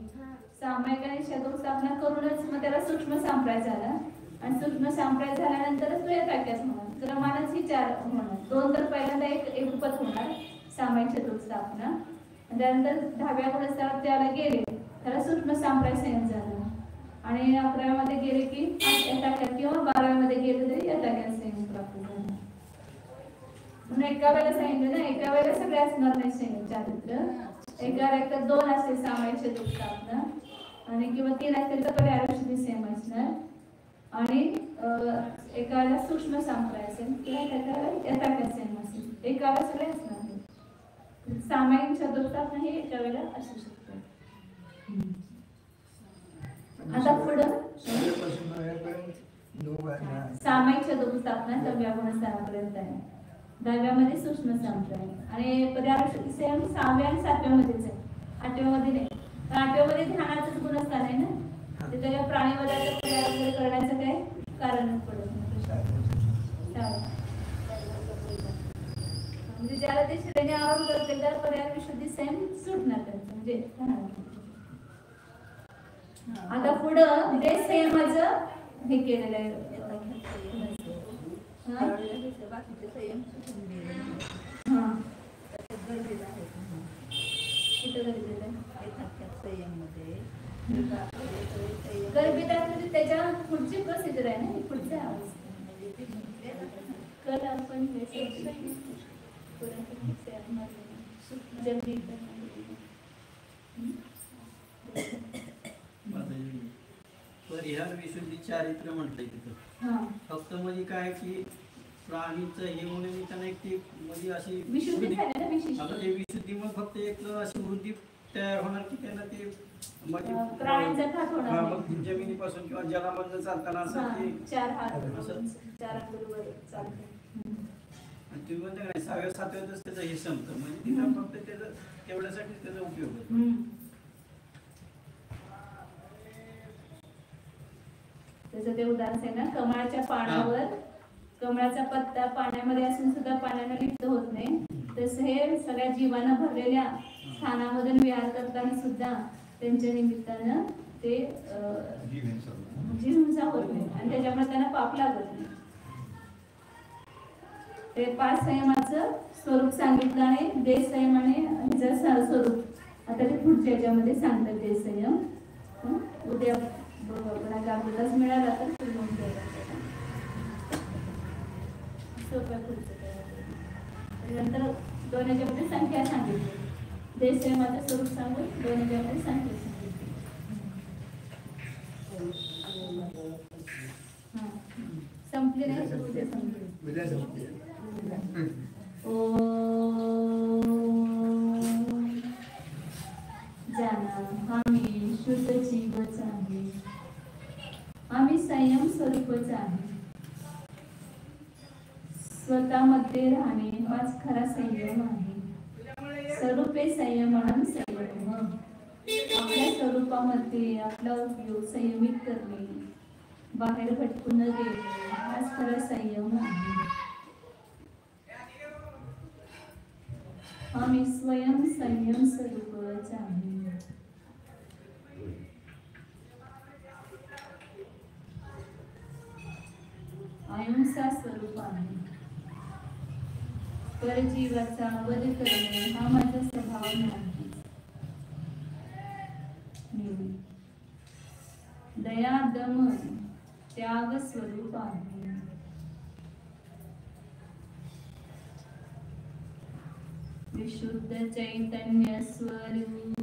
सामायिक आणि शतक स्थापना करूनच मग त्याला सूक्ष्म संप्रदाय झाला आणि सूक्ष्म संप्रदाय झाल्यानंतरच तो यथाख्यात होणार. क्रमानच ही 4 होणार. 2 तर पहिल्यांदा एक रूपात होणार सामायिक शतक स्थापना. त्यानंतर 10व्या गुणस्थानात त्याला गेले त्याला सूक्ष्म संप्रदाय संयम झाला आणि 11व्यामध्ये गेले की यथाख्यात किंवा 12व्यामध्ये गेले तरी यथाख्यात संयम प्राप्त झाला. म्हणून एका वेळेला सांगितलं ना, एका वेळेला सगळे असणार नाही संयम चारित्र. एका वेळेला 2 असते सामायिक शतक स्थापना आणि किंवा 3 असतील तर पर्यावरण संयम असणार आणि एका वेळेला सूक्ष्म संप्रदाय असेल किंवा यथाख्यात संयम असेल. एका वेळेला सगळे असणार नाही. सामायिक शतक स्थापना हे एका वेळेला असू शकते. आता पुढं सामायिक शतक स्थापना 6व्या गुणस्थानापर्यंत आहे. 10व्यामध्ये सूक्ष्म संप्रदाय आणि पर्यावरण संयम 6व्या आणि 7व्यामध्येच आहे. 8व्यामध्ये नाही. 8व्यामध्ये ध्यानाचंच गुणस्थान आहे ना. ते त्याच्या प्राणीवधाचं पर्यावरण करण्याचं काय कारणच पडत नाही. म्हणजे ज्याला ते श्रेणी आवड करते त्याला पर्यावरण विशुद्धी संयम सुटणार त्यांचं म्हणजे. आता पुढं ते संयमाचं हे केलेलं आहे. बाकीचे संयम सुटून गेले. गर्भितामध्ये त्याच्या पुढची प्रोसिजर आहे ना, पुढच्या अवस्था कल आपण जल्दी परिहार विशुद्धी चारित्र्य म्हटलंय तिथं. हा फक्त म्हणजे काय की प्राणीचं हे म्हणून त्यांना एक ती म्हणजे अशी विशुद्धी झाली ना विशेष आता ते विशुद्धीमुळे फक्त एक अशी वृद्धी तयार होणार की त्यांना ते म्हणजे प्राण्यांचा खात होणार हा, नाही. मग जमिनीपासून किंवा जलामधनं चालताना असं हा, की चार हात असं. चार बरोबर चालते. आणि तुम्ही म्हणता का नाही 6व्या 7व्यातच त्याचं हे संपतं म्हणजे तिथं फक्त त्याचं तेवढ्यासाठी त्याचा उपयोग होतो. त्याचं ते उदाहरण आहे ना, कमळाच्या पानावर कमळाचा पत्ता पाण्यामध्ये असून सुद्धा पाण्यानं लिप्त होत नाही, तसं हे सगळ्या जीवानं भरलेल्या स्थानामधून विहार करताना सुद्धा त्यांच्या निमित्तानं ते हिंसा होत नाही आणि त्याच्यामुळे त्यांना पाप लागत नाही. ते 5 संयमाचं स्वरूप सांगितलं आहे. देश संयम आणि ह्याचं स्वरूप आता ते पुढच्या याच्यामध्ये सांगतात. देश संयम उद्या बघू आपण, आता आपल्यालाच मिळाला तर सोपं पुढचं नंतर 2 याच्यामध्ये संख्या सांगितली. देश संयमाचं स्वरूप सांगून 2 याच्यामध्ये संख्या सांगितली. संपली नाही, उद्या संपली. जाना आम्ही शुद्ध जीवच आहे, आम्ही संयम स्वरूपच आहे. स्वतःमध्ये राहणे हाच खरा संयम आहे. स्वरूपे संयमनम संयम, आपल्या स्वरूपामध्ये आपला उपयोग संयमित करणे, बाहेर भटकून न गेले हाच खरा संयम आहे. आम्ही स्वयं संयम स्वरूपच आहे. अहिंसा स्वरूप आहे. परजीवाचा वध करणे हा माझा स्वभाव नाही. दया दम त्याग स्वरूप आहे. विशुद्ध चैतन्य स्वरूप